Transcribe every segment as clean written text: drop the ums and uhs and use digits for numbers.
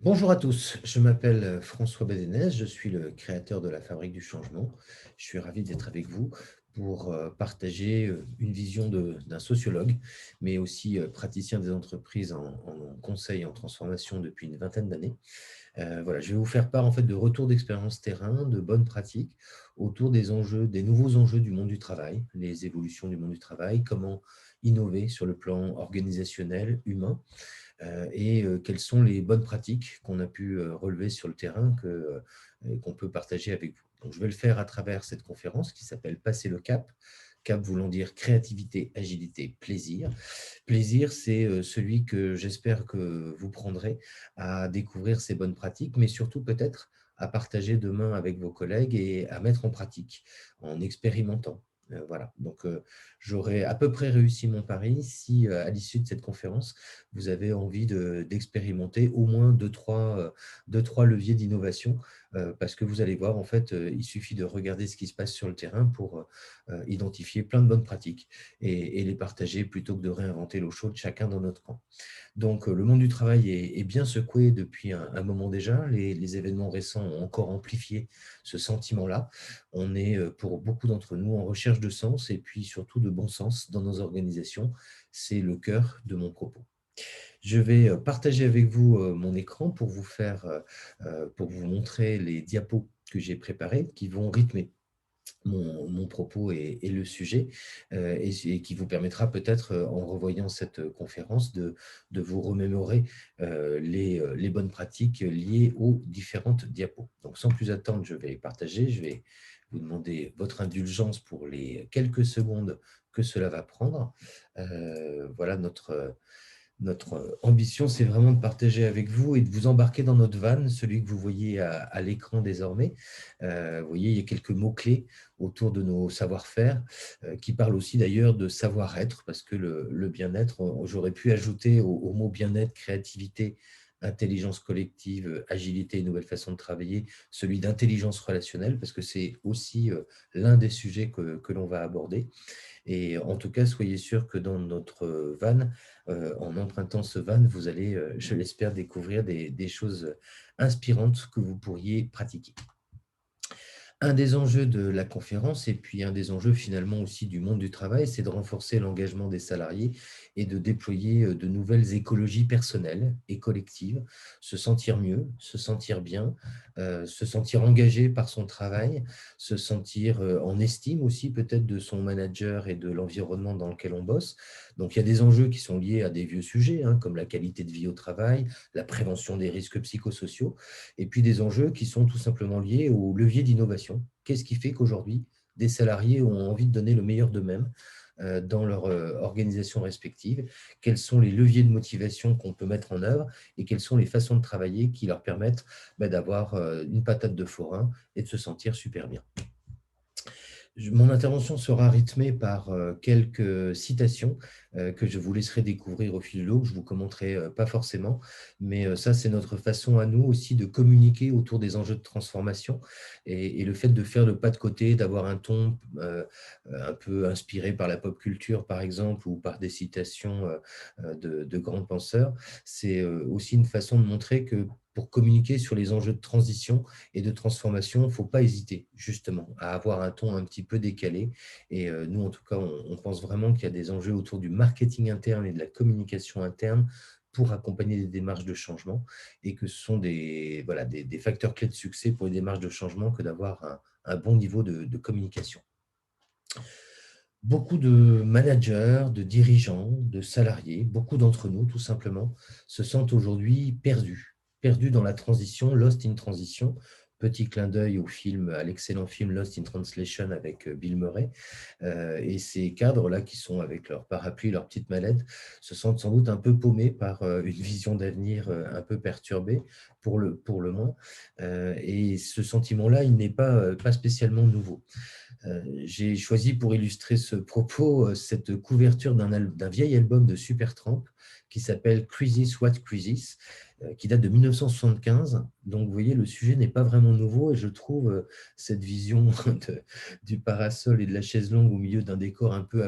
Bonjour à tous, je m'appelle François Bézénès, je suis le créateur de la Fabrique du Changement. Je suis ravi d'être avec vous pour partager une vision d'un sociologue, mais aussi praticien des entreprises en conseil et en transformation depuis une vingtaine d'années. Voilà, je vais vous faire part en fait de retours d'expérience terrain, de bonnes pratiques autour des enjeux, des nouveaux enjeux du monde du travail, les évolutions du monde du travail, comment innover sur le plan organisationnel, humain et quelles sont les bonnes pratiques qu'on a pu relever sur le terrain qu'on peut partager avec vous. Donc, je vais le faire à travers cette conférence qui s'appelle Passer le cap. Cap voulant dire créativité, agilité, plaisir. Plaisir, c'est celui que j'espère que vous prendrez à découvrir ces bonnes pratiques, mais surtout peut-être à partager demain avec vos collègues et à mettre en pratique en expérimentant. Voilà, donc j'aurais à peu près réussi mon pari si à l'issue de cette conférence, vous avez envie d'expérimenter au moins deux, trois leviers d'innovation parce que vous allez voir, en fait, il suffit de regarder ce qui se passe sur le terrain pour identifier plein de bonnes pratiques et les partager plutôt que de réinventer l'eau chaude chacun dans notre camp. Donc, le monde du travail est bien secoué depuis un moment déjà. Les événements récents ont encore amplifié ce sentiment-là. On est, pour beaucoup d'entre nous, en recherche de sens et puis surtout de bon sens dans nos organisations. C'est le cœur de mon propos. Je vais partager avec vous mon écran pour pour vous montrer les diapos que j'ai préparés qui vont rythmer mon propos et le sujet et qui vous permettra peut-être en revoyant cette conférence de vous remémorer les bonnes pratiques liées aux différentes diapos. Donc sans plus attendre, je vais partager, je vais vous demander votre indulgence pour les quelques secondes que cela va prendre. Voilà notre ambition, c'est vraiment de partager avec vous et de vous embarquer dans notre van, celui que vous voyez à l'écran désormais. Vous voyez, il y a quelques mots-clés autour de nos savoir-faire qui parlent aussi d'ailleurs de savoir-être, parce que le bien-être, j'aurais pu ajouter au mot bien-être, créativité, intelligence collective, agilité et nouvelle façon de travailler, celui d'intelligence relationnelle, parce que c'est aussi l'un des sujets que l'on va aborder. Et en tout cas, soyez sûr que dans notre van, en empruntant ce van, vous allez, je l'espère, découvrir des choses inspirantes que vous pourriez pratiquer. Un des enjeux de la conférence et puis un des enjeux finalement aussi du monde du travail, c'est de renforcer l'engagement des salariés et de déployer de nouvelles écologies personnelles et collectives, se sentir mieux, se sentir bien, se sentir engagé par son travail, se sentir en estime aussi peut-être de son manager et de l'environnement dans lequel on bosse. Donc il y a des enjeux qui sont liés à des vieux sujets, hein, comme la qualité de vie au travail, la prévention des risques psychosociaux, et puis des enjeux qui sont tout simplement liés au levier d'innovation. Qu'est-ce qui fait qu'aujourd'hui, des salariés ont envie de donner le meilleur d'eux-mêmes dans leur organisation respective? Quels sont les leviers de motivation qu'on peut mettre en œuvre et quelles sont les façons de travailler qui leur permettent d'avoir une patate de forain et de se sentir super bien? Mon intervention sera rythmée par quelques citations que je vous laisserai découvrir au fil de l'eau, que je ne vous commenterai pas forcément, mais ça, c'est notre façon à nous aussi de communiquer autour des enjeux de transformation et le fait de faire le pas de côté, d'avoir un ton un peu inspiré par la pop culture, par exemple, ou par des citations de grands penseurs, c'est aussi une façon de montrer que pour communiquer sur les enjeux de transition et de transformation, il ne faut pas hésiter justement à avoir un ton un petit peu décalé. Et nous, en tout cas, on pense vraiment qu'il y a des enjeux autour du marketing interne et de la communication interne pour accompagner des démarches de changement et que ce sont voilà, des facteurs clés de succès pour les démarches de changement que d'avoir un bon niveau de communication. Beaucoup de managers, de dirigeants, de salariés, beaucoup d'entre nous, tout simplement, se sentent aujourd'hui perdus, perdus dans la transition, lost in transition. Petit clin d'œil à l'excellent film Lost in Translation avec Bill Murray. Et ces cadres-là qui sont avec leur parapluie, leur petite mallette, se sentent sans doute un peu paumés par une vision d'avenir un peu perturbée, pour le moins. Et ce sentiment-là, il n'est pas spécialement nouveau. J'ai choisi pour illustrer ce propos cette couverture d'un vieil album de Supertramp qui s'appelle Crisis What Crisis, qui date de 1975. Donc, vous voyez, le sujet n'est pas vraiment nouveau et je trouve cette vision du parasol et de la chaise longue au milieu d'un décor un peu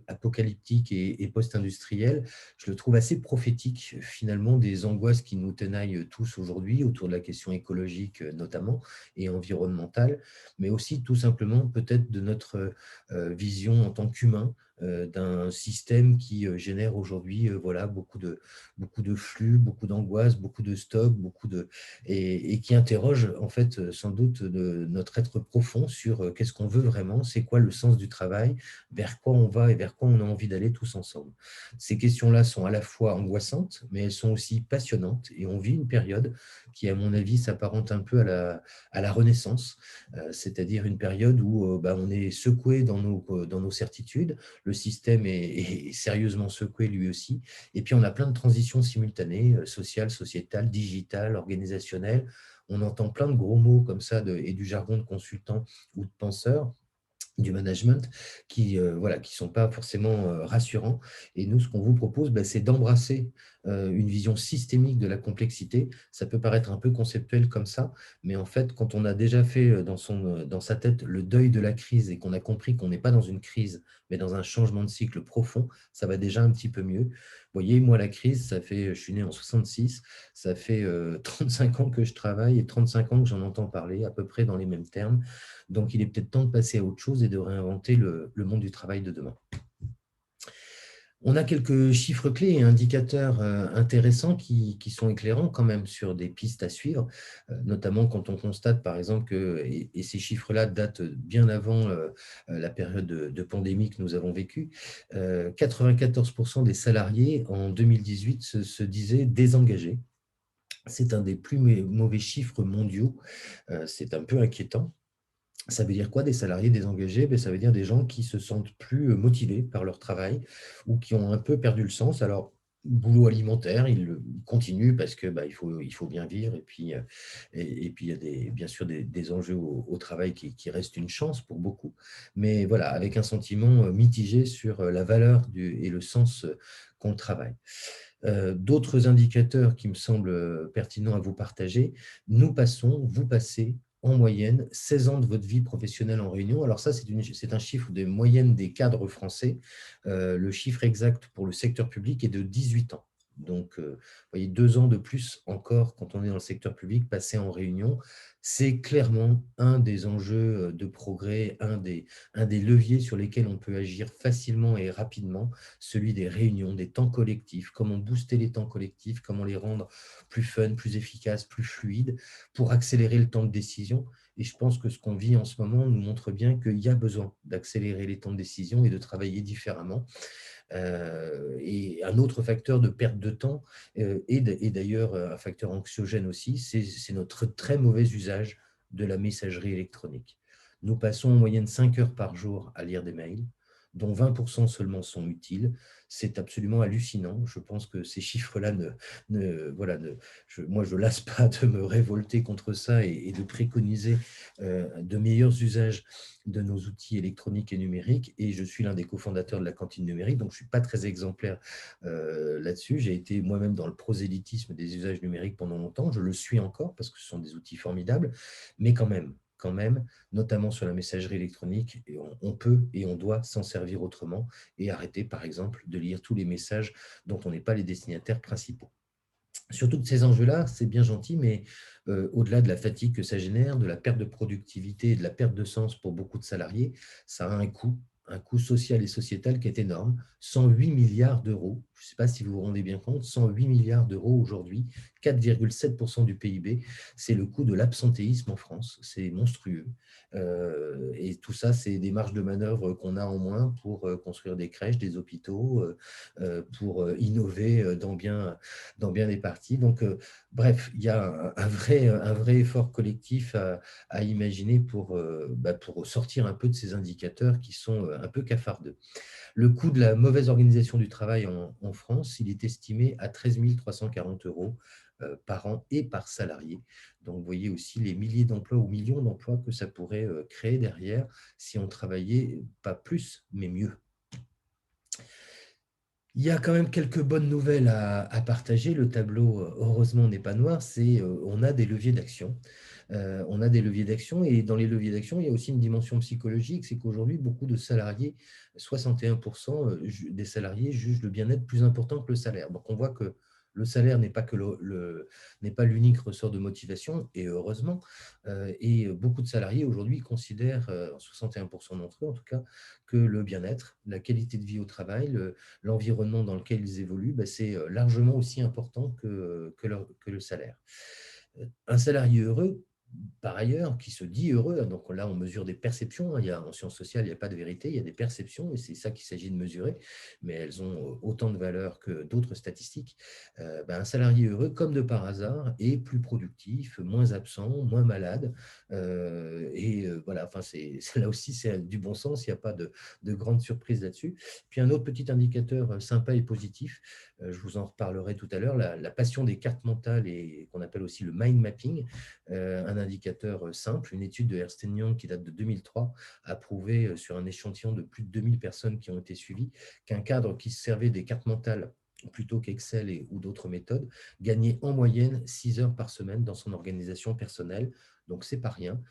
apocalyptique et post-industriel, je le trouve assez prophétique finalement des angoisses qui nous tenaillent tous aujourd'hui autour de la question écologique notamment et environnementale, mais aussi tout simplement peut-être de notre vision en tant qu'humain d'un système qui génère aujourd'hui voilà, beaucoup de flux, beaucoup d'angoisse, beaucoup de stocks, et qui interroge en fait sans doute notre être profond sur qu'est-ce qu'on veut vraiment, c'est quoi le sens du travail, vers quoi on va et vers quoi on a envie d'aller tous ensemble. Ces questions-là sont à la fois angoissantes, mais elles sont aussi passionnantes et on vit une période qui, à mon avis, s'apparente un peu à la Renaissance, c'est-à-dire une période où on est secoué dans nos certitudes, le système est sérieusement secoué lui aussi, et puis on a plein de transitions simultanées, sociales, sociétales, digitales, organisationnelles. On entend plein de gros mots comme ça et du jargon de consultants ou de penseurs du management qui voilà, qui sont pas forcément rassurants. Et nous, ce qu'on vous propose, c'est d'embrasser une vision systémique de la complexité. Ça peut paraître un peu conceptuel comme ça, mais en fait, quand on a déjà fait dans sa tête le deuil de la crise et qu'on a compris qu'on n'est pas dans une crise, mais dans un changement de cycle profond, ça va déjà un petit peu mieux. Vous voyez, moi, la crise, je suis né en 66, ça fait 35 ans que je travaille et 35 ans que j'en entends parler, à peu près dans les mêmes termes. Donc, il est peut-être temps de passer à autre chose et de réinventer le monde du travail de demain. On a quelques chiffres clés et indicateurs intéressants qui sont éclairants quand même sur des pistes à suivre, notamment quand on constate par exemple que, et ces chiffres-là datent bien avant la période de pandémie que nous avons vécue, 94% des salariés en 2018 se disaient désengagés. C'est un des plus mauvais chiffres mondiaux, c'est un peu inquiétant. Ça veut dire quoi, des salariés désengagés? Ça veut dire des gens qui se sentent plus motivés par leur travail ou qui ont un peu perdu le sens. Alors, boulot alimentaire, ils continuent parce que il faut bien vivre. Et puis il y a bien sûr des enjeux au travail qui restent une chance pour beaucoup. Mais voilà, avec un sentiment mitigé sur la valeur et le sens qu'on travaille. D'autres indicateurs qui me semblent pertinents à vous partager, vous passez en moyenne 16 ans de votre vie professionnelle en réunion. Alors ça, c'est un chiffre de moyenne des cadres français. Le chiffre exact pour le secteur public est de 18 ans. Donc, vous voyez, 2 ans de plus encore quand on est dans le secteur public, passé en réunion, c'est clairement un des enjeux de progrès, un des leviers sur lesquels on peut agir facilement et rapidement, celui des réunions, des temps collectifs, comment booster les temps collectifs, comment les rendre plus fun, plus efficaces, plus fluides, pour accélérer le temps de décision. Et je pense que ce qu'on vit en ce moment nous montre bien qu'il y a besoin d'accélérer les temps de décision et de travailler différemment. Et un autre facteur de perte de temps, et d'ailleurs un facteur anxiogène aussi, c'est notre très mauvais usage de la messagerie électronique. Nous passons en moyenne 5 heures par jour à lire des mails, dont 20% seulement sont utiles. C'est absolument hallucinant. Je pense que ces chiffres-là moi, je ne lasse pas de me révolter contre ça et de préconiser de meilleurs usages de nos outils électroniques et numériques. Et je suis l'un des cofondateurs de la cantine numérique, donc je ne suis pas très exemplaire là-dessus. J'ai été moi-même dans le prosélytisme des usages numériques pendant longtemps. Je le suis encore parce que ce sont des outils formidables, mais quand même, notamment sur la messagerie électronique, et on peut et on doit s'en servir autrement et arrêter, par exemple, de lire tous les messages dont on n'est pas les destinataires principaux. Surtout que ces enjeux-là, c'est bien gentil, mais au-delà de la fatigue que ça génère, de la perte de productivité et de la perte de sens pour beaucoup de salariés, ça a un coût social et sociétal qui est énorme, 108 milliards d'euros. Je ne sais pas si vous vous rendez bien compte, 108 milliards d'euros aujourd'hui, 4,7% du PIB. C'est le coût de l'absentéisme en France, c'est monstrueux. Et tout ça, c'est des marges de manœuvre qu'on a en moins pour construire des crèches, des hôpitaux, pour innover dans bien des parties. Donc, bref, il y a un vrai effort collectif à imaginer pour sortir un peu de ces indicateurs qui sont un peu cafardeux. Le coût de la mauvaise organisation du travail en France, il est estimé à 13 340 euros par an et par salarié. Donc, vous voyez aussi les milliers d'emplois ou millions d'emplois que ça pourrait créer derrière si on travaillait pas plus, mais mieux. Il y a quand même quelques bonnes nouvelles à partager. Le tableau, heureusement, n'est pas noir. On a des leviers d'action. On a des leviers d'action et dans les leviers d'action, il y a aussi une dimension psychologique. C'est qu'aujourd'hui, beaucoup de salariés, 61% des salariés jugent le bien-être plus important que le salaire. Donc, on voit que le salaire n'est pas que n'est pas l'unique ressort de motivation, et heureusement. Et beaucoup de salariés aujourd'hui considèrent, 61% d'entre eux en tout cas, que le bien-être, la qualité de vie au travail, l'environnement dans lequel ils évoluent, c'est largement aussi important que le salaire. Un salarié heureux, par ailleurs, qui se dit heureux, hein, donc là on mesure des perceptions, hein, en sciences sociales il n'y a pas de vérité, il y a des perceptions et c'est ça qu'il s'agit de mesurer, mais elles ont autant de valeur que d'autres statistiques. Un salarié heureux, comme de par hasard, est plus productif, moins absent, moins malade, voilà, enfin là aussi c'est du bon sens, il n'y a pas de grande surprise là-dessus. Puis un autre petit indicateur sympa et positif, je vous en reparlerai tout à l'heure, la passion des cartes mentales et qu'on appelle aussi le mind mapping, un indicateur simple. Une étude de Ernst Young qui date de 2003 a prouvé sur un échantillon de plus de 2000 personnes qui ont été suivies qu'un cadre qui se servait des cartes mentales plutôt qu'Excel ou d'autres méthodes, gagnait en moyenne 6 heures par semaine dans son organisation personnelle. Donc, c'est pas rien.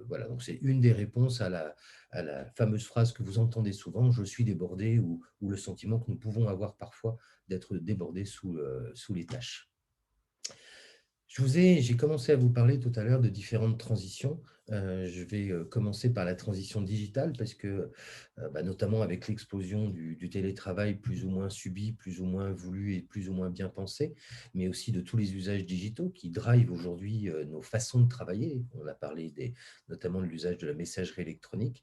Voilà, donc c'est une des réponses à la fameuse phrase que vous entendez souvent, je suis débordé, ou le sentiment que nous pouvons avoir parfois d'être débordé sous les tâches. J'ai commencé à vous parler tout à l'heure de différentes transitions. Je vais commencer par la transition digitale parce que, notamment avec l'explosion du télétravail plus ou moins subi, plus ou moins voulu et plus ou moins bien pensé, mais aussi de tous les usages digitaux qui drivent aujourd'hui nos façons de travailler. On a parlé notamment de l'usage de la messagerie électronique.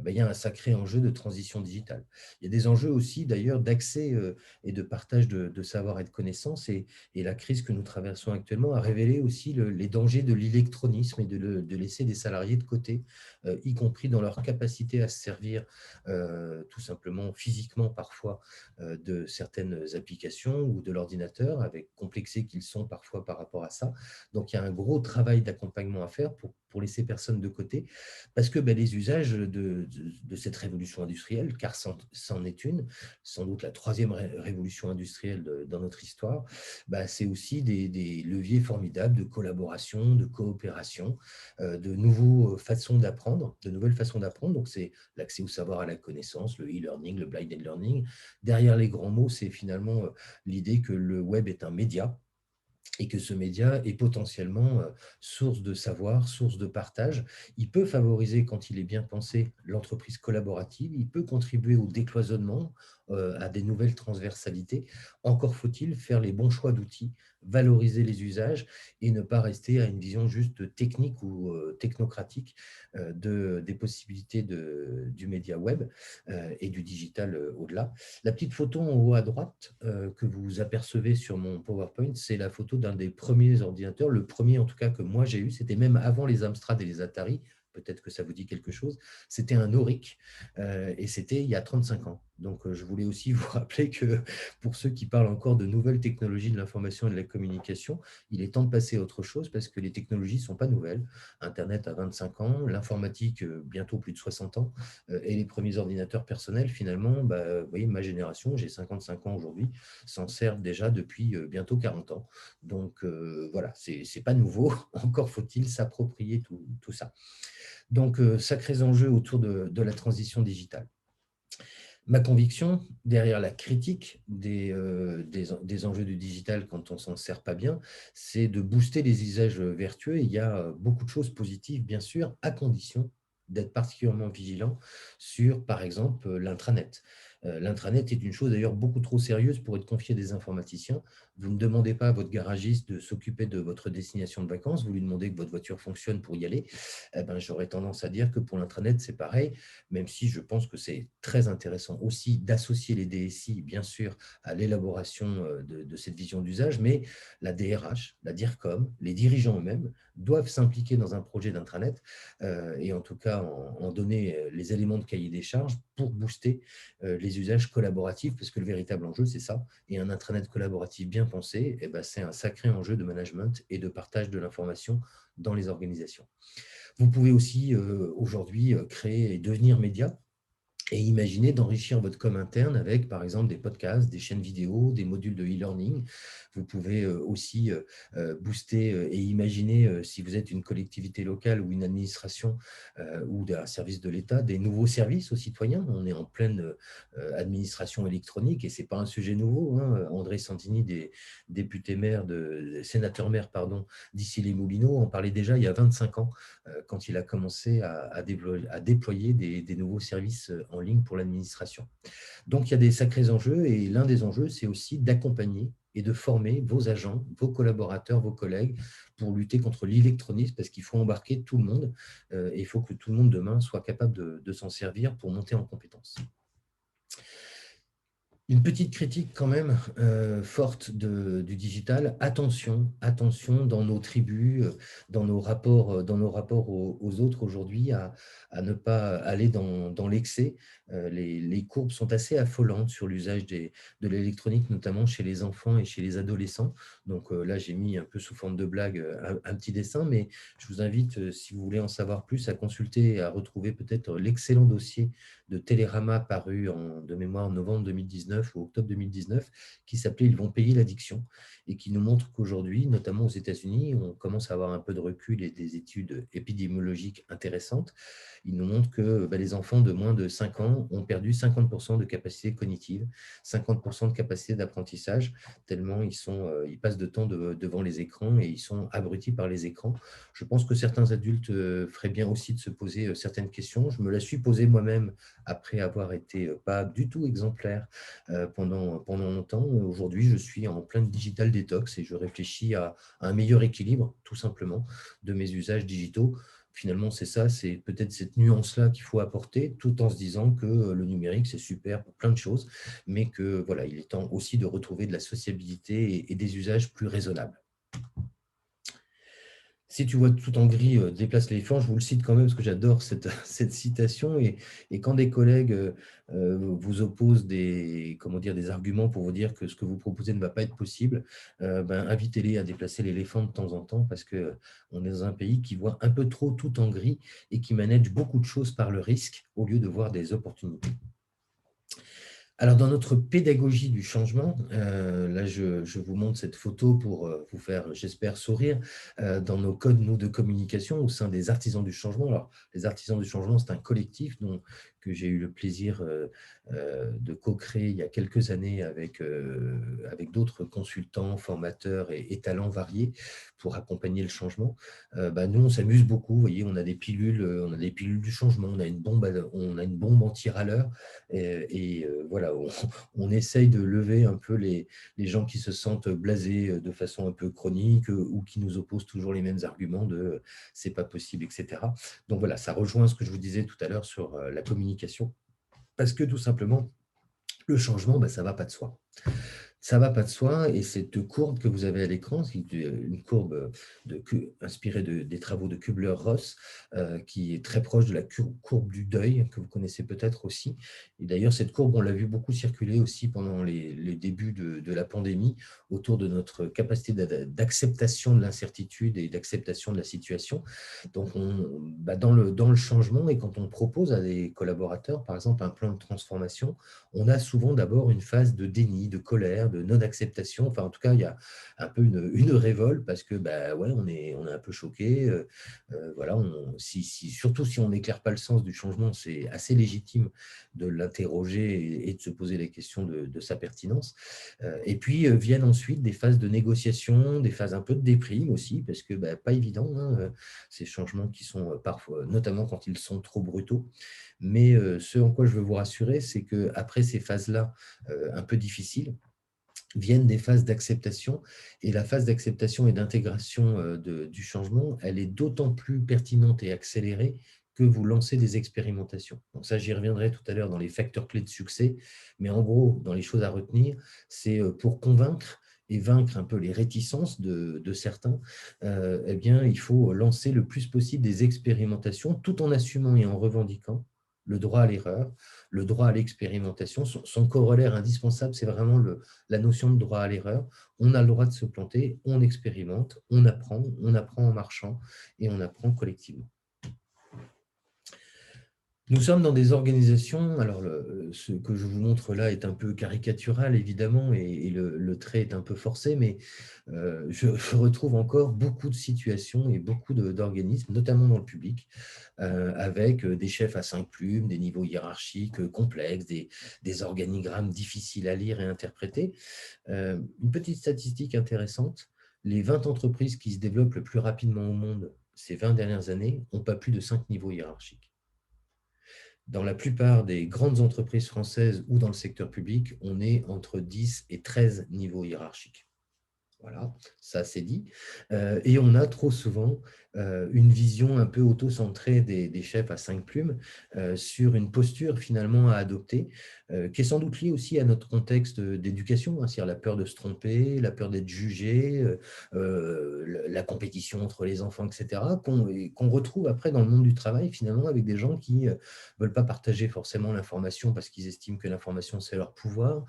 Il y a un sacré enjeu de transition digitale. Il y a des enjeux aussi d'ailleurs d'accès et de partage de savoir et de connaissances, et la crise que nous traversons actuellement a révélé aussi les dangers de l'électronisme et de laisser des salariés de côté, y compris dans leur capacité à se servir tout simplement physiquement parfois de certaines applications ou de l'ordinateur, avec complexés qu'ils sont parfois par rapport à ça. Donc, il y a un gros travail d'accompagnement à faire pour laisser personne de côté, parce que les usages de cette révolution industrielle, car c'en est une, sans doute la troisième révolution industrielle dans notre histoire, c'est aussi des leviers formidables de collaboration, de coopération, de nouvelles façons d'apprendre. Donc, c'est l'accès au savoir, à la connaissance, le e-learning, le blended learning. Derrière les grands mots, c'est finalement l'idée que le web est un média et que ce média est potentiellement source de savoir, source de partage. Il peut favoriser, quand il est bien pensé, l'entreprise collaborative. Il peut contribuer au décloisonnement, à des nouvelles transversalités. Encore faut-il faire les bons choix d'outils, valoriser les usages et ne pas rester à une vision juste technique ou technocratique des possibilités du média web et du digital au-delà. La petite photo en haut à droite que vous apercevez sur mon PowerPoint, c'est la photo d'un des premiers ordinateurs, le premier en tout cas que moi j'ai eu, c'était même avant les Amstrad et les Atari, peut-être que ça vous dit quelque chose, c'était un Auric et c'était il y a 35 ans. Donc je voulais aussi vous rappeler que pour ceux qui parlent encore de nouvelles technologies de l'information et de la communication, il est temps de passer à autre chose parce que les technologies ne sont pas nouvelles. Internet a 25 ans, l'informatique bientôt plus de 60 ans, et les premiers ordinateurs personnels, finalement, vous voyez, ma génération, j'ai 55 ans aujourd'hui, s'en servent déjà depuis bientôt 40 ans. Donc voilà, c'est pas nouveau, encore faut-il s'approprier tout ça. Donc, sacrés enjeux autour de la transition digitale. Ma conviction, derrière la critique des enjeux du digital quand on ne s'en sert pas bien, c'est de booster les usages vertueux. Et il y a beaucoup de choses positives, bien sûr, à condition d'être particulièrement vigilant sur, par exemple, l'intranet. L'intranet est une chose d'ailleurs beaucoup trop sérieuse pour être confiée à des informaticiens. Vous ne demandez pas à votre garagiste de s'occuper de votre destination de vacances, vous lui demandez que votre voiture fonctionne pour y aller. J'aurais tendance à dire que pour l'intranet, c'est pareil, même si je pense que c'est très intéressant aussi d'associer les DSI, bien sûr, à l'élaboration de cette vision d'usage, mais la DRH, la DIRCOM, les dirigeants eux-mêmes doivent s'impliquer dans un projet d'intranet et en tout cas en donner les éléments de cahier des charges pour booster les usages collaboratifs, parce que le véritable enjeu, c'est ça. Et un intranet collaboratif bien pensé, c'est un sacré enjeu de management et de partage de l'information dans les organisations. Vous pouvez aussi aujourd'hui créer et devenir média. et imaginez d'enrichir votre com interne avec, par exemple, des podcasts, des chaînes vidéo, des modules de e-learning. Vous pouvez aussi booster et imaginer, si vous êtes une collectivité locale ou une administration ou un service de l'État, des nouveaux services aux citoyens. On est en pleine administration électronique et ce n'est pas un sujet nouveau, hein. André Santini, sénateur maire pardon, d'Issy-les-Moulineaux, en parlait déjà il y a 25 ans quand il a commencé à déployer des nouveaux services en ligne pour l'administration. Donc, il y a des sacrés enjeux et l'un des enjeux, c'est aussi d'accompagner et de former vos agents, vos collaborateurs, vos collègues pour lutter contre l'électronisme parce qu'il faut embarquer tout le monde et il faut que tout le monde demain soit capable de s'en servir pour monter en compétences. Une petite critique quand même forte du digital. Attention, attention dans nos tribus, dans nos rapports aux autres aujourd'hui, à ne pas aller dans l'excès. Les courbes sont assez affolantes sur l'usage de l'électronique, notamment chez les enfants et chez les adolescents. Donc là, j'ai mis un peu sous forme de blague un petit dessin, mais je vous invite, si vous voulez en savoir plus, à consulter et à retrouver peut-être l'excellent dossier de Télérama paru de mémoire en novembre 2019 ou octobre 2019, qui s'appelait « Ils vont payer l'addiction » et qui nous montre qu'aujourd'hui, notamment aux États-Unis, on commence à avoir un peu de recul et des études épidémiologiques intéressantes. Ils nous montrent que les enfants de moins de 5 ans ont perdu 50% de capacité cognitive, 50% de capacité d'apprentissage, tellement ils passent de temps devant les écrans et ils sont abrutis par les écrans. Je pense que certains adultes feraient bien aussi de se poser certaines questions. Je me la suis posée moi-même après avoir été pas du tout exemplaire pendant longtemps. Aujourd'hui, je suis en plein digital détox et je réfléchis à un meilleur équilibre, tout simplement, de mes usages digitaux. Finalement, c'est ça, c'est peut-être cette nuance-là qu'il faut apporter, tout en se disant que le numérique, c'est super pour plein de choses, mais que voilà, il est temps aussi de retrouver de la sociabilité et des usages plus raisonnables. Si tu vois tout en gris, déplace l'éléphant, je vous le cite quand même parce que j'adore cette citation. Et quand des collègues vous opposent des arguments pour vous dire que ce que vous proposez ne va pas être possible, invitez-les à déplacer l'éléphant de temps en temps parce qu'on est dans un pays qui voit un peu trop tout en gris et qui manage beaucoup de choses par le risque au lieu de voir des opportunités. Alors, dans notre pédagogie du changement, là, je vous montre cette photo pour vous faire, j'espère, sourire, dans nos codes, nous, de communication au sein des artisans du changement. Alors, les artisans du changement, c'est un collectif que j'ai eu le plaisir de co-créer il y a quelques années avec d'autres consultants, formateurs et talents variés pour accompagner le changement. Nous, on s'amuse beaucoup. Vous voyez, on a des pilules du changement, on a une bombe anti-râleur. Voilà, on essaye de lever un peu les gens qui se sentent blasés de façon un peu chronique ou qui nous opposent toujours les mêmes arguments de c'est pas possible, etc. Donc voilà, ça rejoint ce que je vous disais tout à l'heure sur la communication, parce que tout simplement, le changement, ça ne va pas de soi. Ça ne va pas de soi et cette courbe que vous avez à l'écran, c'est une courbe inspirée des travaux de Kubler-Ross, qui est très proche de la courbe du deuil, que vous connaissez peut-être aussi. Et d'ailleurs, cette courbe, on l'a vu beaucoup circuler aussi pendant les débuts de la pandémie, autour de notre capacité d'acceptation de l'incertitude et d'acceptation de la situation. Donc, dans le changement, et quand on propose à des collaborateurs, par exemple, un plan de transformation, on a souvent d'abord une phase de déni, de colère, de non-acceptation. Enfin, en tout cas, il y a un peu une révolte parce que, ouais, on est un peu choqué. Voilà, surtout si on n'éclaire pas le sens du changement, c'est assez légitime de l'interroger et de se poser les questions de sa pertinence. Et puis viennent ensuite des phases de négociation, des phases un peu de déprime aussi, parce que pas évident, hein, ces changements qui sont parfois, notamment quand ils sont trop brutaux. Mais ce en quoi je veux vous rassurer, c'est qu'après ces phases-là un peu difficiles, viennent des phases d'acceptation. Et la phase d'acceptation et d'intégration du changement, elle est d'autant plus pertinente et accélérée que vous lancez des expérimentations. Donc ça, j'y reviendrai tout à l'heure dans les facteurs clés de succès. Mais en gros, dans les choses à retenir, c'est pour convaincre et vaincre un peu les réticences de certains, eh bien, il faut lancer le plus possible des expérimentations tout en assumant et en revendiquant le droit à l'erreur, le droit à l'expérimentation. Son corollaire indispensable, c'est vraiment la notion de droit à l'erreur. On a le droit de se planter, on expérimente, on apprend en marchant et on apprend collectivement. Nous sommes dans des organisations, alors ce que je vous montre là est un peu caricatural évidemment et le trait est un peu forcé, mais je retrouve encore beaucoup de situations et beaucoup d'organismes, notamment dans le public, avec des chefs à 5 plumes, des niveaux hiérarchiques complexes, des organigrammes difficiles à lire et interpréter. Une petite statistique intéressante, les 20 entreprises qui se développent le plus rapidement au monde ces 20 dernières années n'ont pas plus de 5 niveaux hiérarchiques. Dans la plupart des grandes entreprises françaises ou dans le secteur public, on est entre 10 et 13 niveaux hiérarchiques. Voilà, ça c'est dit. Et on a trop souvent une vision un peu auto-centrée des chefs à 5 plumes sur une posture finalement à adopter, qui est sans doute liée aussi à notre contexte d'éducation, hein, c'est-à-dire la peur de se tromper, la peur d'être jugé, la compétition entre les enfants, etc., qu'on retrouve après dans le monde du travail finalement avec des gens qui ne veulent pas partager forcément l'information parce qu'ils estiment que l'information c'est leur pouvoir,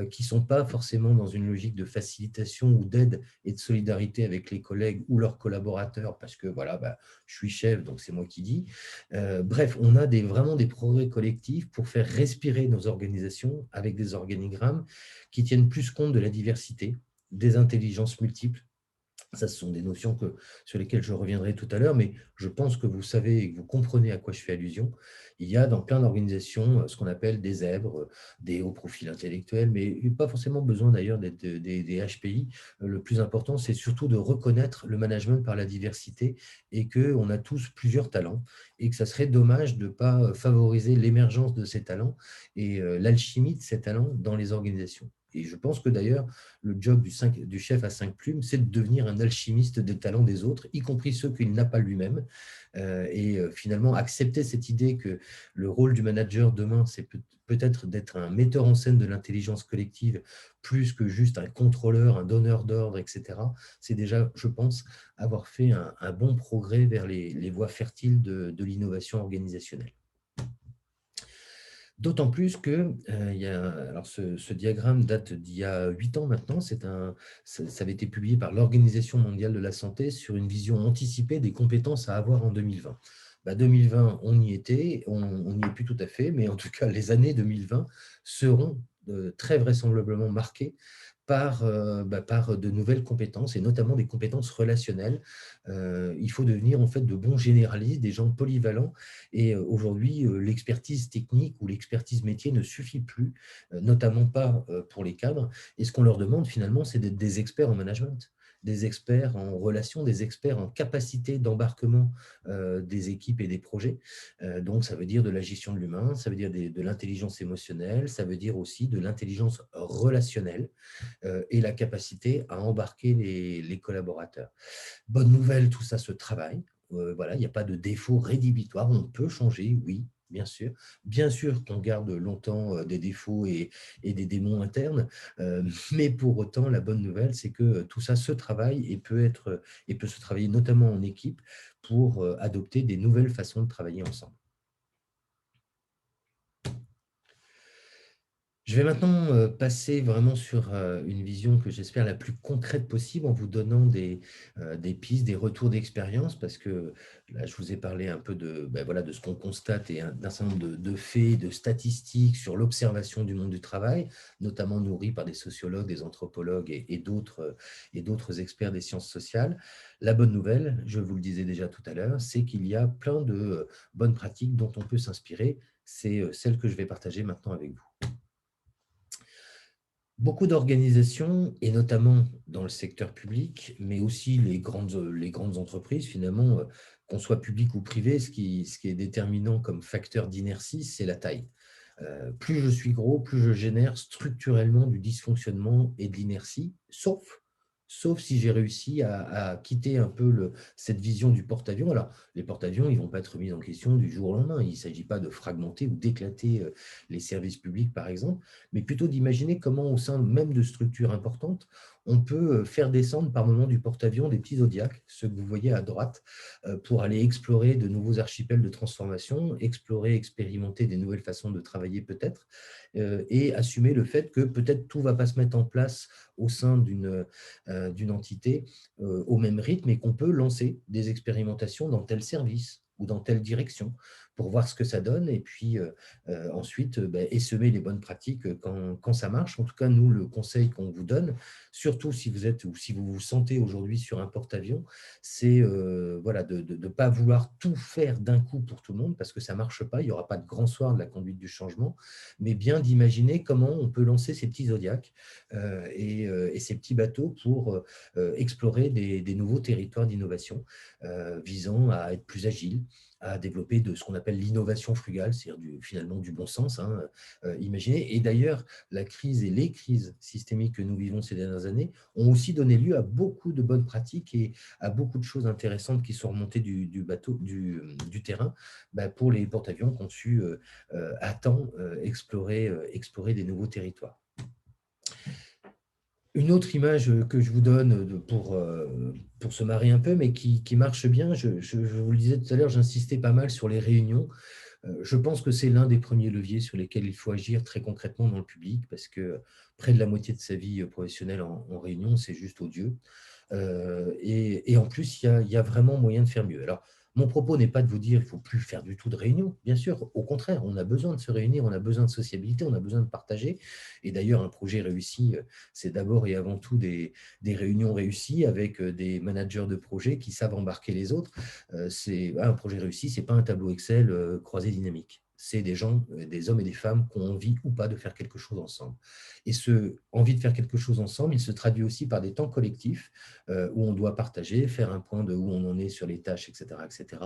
qui ne sont pas forcément dans une logique de facilitation ou d'aide et de solidarité avec les collègues ou leurs collaborateurs, parce que voilà, je suis chef, donc c'est moi qui dis. Bref, on a vraiment des progrès collectifs pour faire respirer nos organisations avec des organigrammes qui tiennent plus compte de la diversité, des intelligences multiples. Ça, ce sont des notions sur lesquelles je reviendrai tout à l'heure, mais je pense que vous savez et que vous comprenez à quoi je fais allusion. Il y a dans plein d'organisations ce qu'on appelle des zèbres, des hauts profils intellectuels, mais il n'y a pas forcément besoin d'ailleurs d'être des HPI. Le plus important, c'est surtout de reconnaître le management par la diversité et qu'on a tous plusieurs talents et que ça serait dommage de ne pas favoriser l'émergence de ces talents et l'alchimie de ces talents dans les organisations. Et je pense que d'ailleurs, le job du chef à 5 plumes, c'est de devenir un alchimiste des talents des autres, y compris ceux qu'il n'a pas lui-même. Finalement, accepter cette idée que le rôle du manager demain, c'est peut-être d'être un metteur en scène de l'intelligence collective, plus que juste un contrôleur, un donneur d'ordre, etc. C'est déjà, je pense, avoir fait un bon progrès vers les voies fertiles de l'innovation organisationnelle. D'autant plus que alors ce diagramme date d'il y a 8 ans maintenant. Ça avait été publié par l'Organisation mondiale de la santé sur une vision anticipée des compétences à avoir en 2020. 2020, on y était, on n'y est plus tout à fait, mais en tout cas, les années 2020 seront très vraisemblablement marquées par de nouvelles compétences, et notamment des compétences relationnelles. Il faut devenir en fait de bons généralistes, des gens polyvalents, et aujourd'hui, l'expertise technique ou l'expertise métier ne suffit plus, notamment pas pour les cadres. Et ce qu'on leur demande finalement, c'est d'être des experts en management, des experts en relations, des experts en capacité d'embarquement des équipes et des projets. Donc, ça veut dire de la gestion de l'humain, ça veut dire de l'intelligence émotionnelle, ça veut dire aussi de l'intelligence relationnelle et la capacité à embarquer les collaborateurs. Bonne nouvelle, tout ça se travaille. Voilà, il n'y a pas de défaut rédhibitoire. On peut changer, oui, bien sûr. Bien sûr qu'on garde longtemps des défauts et des démons internes, mais pour autant, la bonne nouvelle, c'est que tout ça se travaille et peut se travailler notamment en équipe pour adopter des nouvelles façons de travailler ensemble. Je vais maintenant passer vraiment sur une vision que j'espère la plus concrète possible en vous donnant des pistes, des retours d'expérience, parce que là, je vous ai parlé un peu voilà, de ce qu'on constate et d'un certain nombre de faits, de statistiques sur l'observation du monde du travail, notamment nourris par des sociologues, des anthropologues et d'autres experts des sciences sociales. La bonne nouvelle, je vous le disais déjà tout à l'heure, c'est qu'il y a plein de bonnes pratiques dont on peut s'inspirer. C'est celle que je vais partager maintenant avec vous. Beaucoup d'organisations, et notamment dans le secteur public, mais aussi les grandes entreprises, finalement, qu'on soit public ou privé, ce qui est déterminant comme facteur d'inertie, c'est la taille. Plus je suis gros, plus je génère structurellement du dysfonctionnement et de l'inertie, sauf si j'ai réussi à quitter un peu cette vision du porte-avions. Alors, les porte-avions, ils ne vont pas être mis en question du jour au lendemain. Il ne s'agit pas de fragmenter ou d'éclater les services publics, par exemple, mais plutôt d'imaginer comment, au sein même de structures importantes, on peut faire descendre par moment du porte-avions des petits zodiacs, ceux que vous voyez à droite, pour aller explorer de nouveaux archipels de transformation, explorer, expérimenter des nouvelles façons de travailler peut-être, et assumer le fait que peut-être tout ne va pas se mettre en place au sein d'une entité au même rythme, et qu'on peut lancer des expérimentations dans tel service ou dans telle direction pour voir ce que ça donne et puis ensuite essaimer les bonnes pratiques quand ça marche. En tout cas, nous, le conseil qu'on vous donne, surtout si vous êtes ou si vous vous sentez aujourd'hui sur un porte-avions, c'est voilà, de ne pas vouloir tout faire d'un coup pour tout le monde parce que ça ne marche pas. Il n'y aura pas de grand soir de la conduite du changement, mais bien d'imaginer comment on peut lancer ces petits zodiacs et ces petits bateaux pour explorer des nouveaux territoires d'innovation visant à être plus agile, à développer de ce qu'on appelle l'innovation frugale, c'est-à-dire finalement du bon sens, hein, imaginez. Et d'ailleurs, la crise et les crises systémiques que nous vivons ces dernières années ont aussi donné lieu à beaucoup de bonnes pratiques et à beaucoup de choses intéressantes qui sont remontées du bateau, du terrain, pour les porte-avions qui ont su à temps explorer des nouveaux territoires. Une autre image que je vous donne pour se marrer un peu, mais qui marche bien, je vous le disais tout à l'heure, j'insistais pas mal sur les réunions. Je pense que c'est l'un des premiers leviers sur lesquels il faut agir très concrètement dans le public, parce que près de la moitié de sa vie professionnelle en réunion, c'est juste odieux. Et en plus, il y a vraiment moyen de faire mieux. Alors, mon propos n'est pas de vous dire qu'il ne faut plus faire du tout de réunions. Bien sûr, au contraire, on a besoin de se réunir, on a besoin de sociabilité, on a besoin de partager. Et d'ailleurs, un projet réussi, c'est d'abord et avant tout des réunions réussies avec des managers de projet qui savent embarquer les autres. Un projet réussi, ce n'est pas un tableau Excel croisé dynamique. C'est des gens, des hommes et des femmes qui ont envie ou pas de faire quelque chose ensemble. Et ce envie de faire quelque chose ensemble, il se traduit aussi par des temps collectifs où on doit partager, faire un point de où on en est sur les tâches, etc. etc.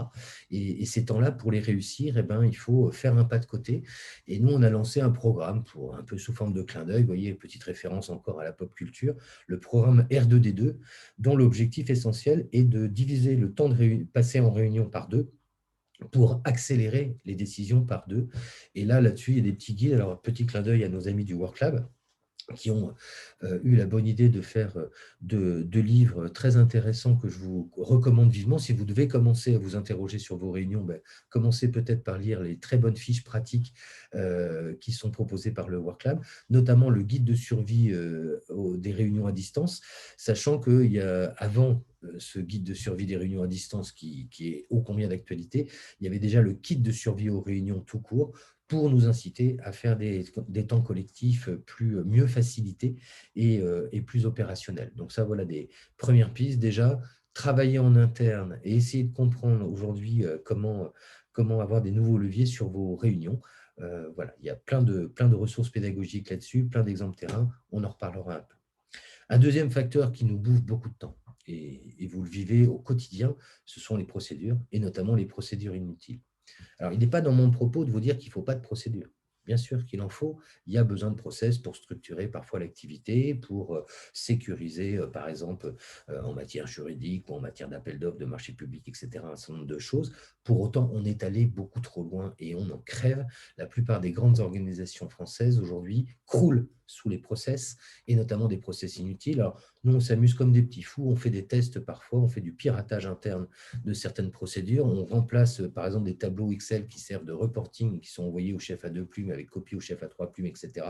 Et ces temps-là, pour les réussir, il faut faire un pas de côté. Et nous, on a lancé un programme pour un peu sous forme de clin d'œil, vous voyez, petite référence encore à la pop culture, le programme R2D2, dont l'objectif essentiel est de diviser le temps passé en réunion par deux pour accélérer les décisions par deux. Et là-dessus, il y a des petits guides. Alors, petit clin d'œil à nos amis du WorkLab, qui ont eu la bonne idée de faire deux livres très intéressants que je vous recommande vivement. Si vous devez commencer à vous interroger sur vos réunions, commencez peut-être par lire les très bonnes fiches pratiques qui sont proposées par le WorkLab, notamment le guide de survie des réunions à distance, sachant qu'il y a avant ce guide de survie des réunions à distance qui est ô combien d'actualité, il y avait déjà le kit de survie aux réunions tout court, pour nous inciter à faire des temps collectifs mieux facilités et plus opérationnels. Donc ça, voilà des premières pistes. Déjà, travailler en interne et essayer de comprendre aujourd'hui comment avoir des nouveaux leviers sur vos réunions. Voilà, il y a plein de ressources pédagogiques là-dessus, plein d'exemples terrain. On en reparlera un peu. Un deuxième facteur qui nous bouffe beaucoup de temps, et vous le vivez au quotidien, ce sont les procédures, et notamment les procédures inutiles. Alors, il n'est pas dans mon propos de vous dire qu'il ne faut pas de procédure. Bien sûr qu'il en faut. Il y a besoin de process pour structurer parfois l'activité, pour sécuriser, par exemple, en matière juridique ou en matière d'appel d'offres, de marché public, etc., un certain nombre de choses. Pour autant, on est allé beaucoup trop loin et on en crève. La plupart des grandes organisations françaises aujourd'hui croulent sous les process et notamment des process inutiles. Alors, nous, on s'amuse comme des petits fous, on fait des tests parfois, on fait du piratage interne de certaines procédures. On remplace, par exemple, des tableaux Excel qui servent de reporting, qui sont envoyés au chef à 2 plumes avec copie au chef à 3 plumes, etc.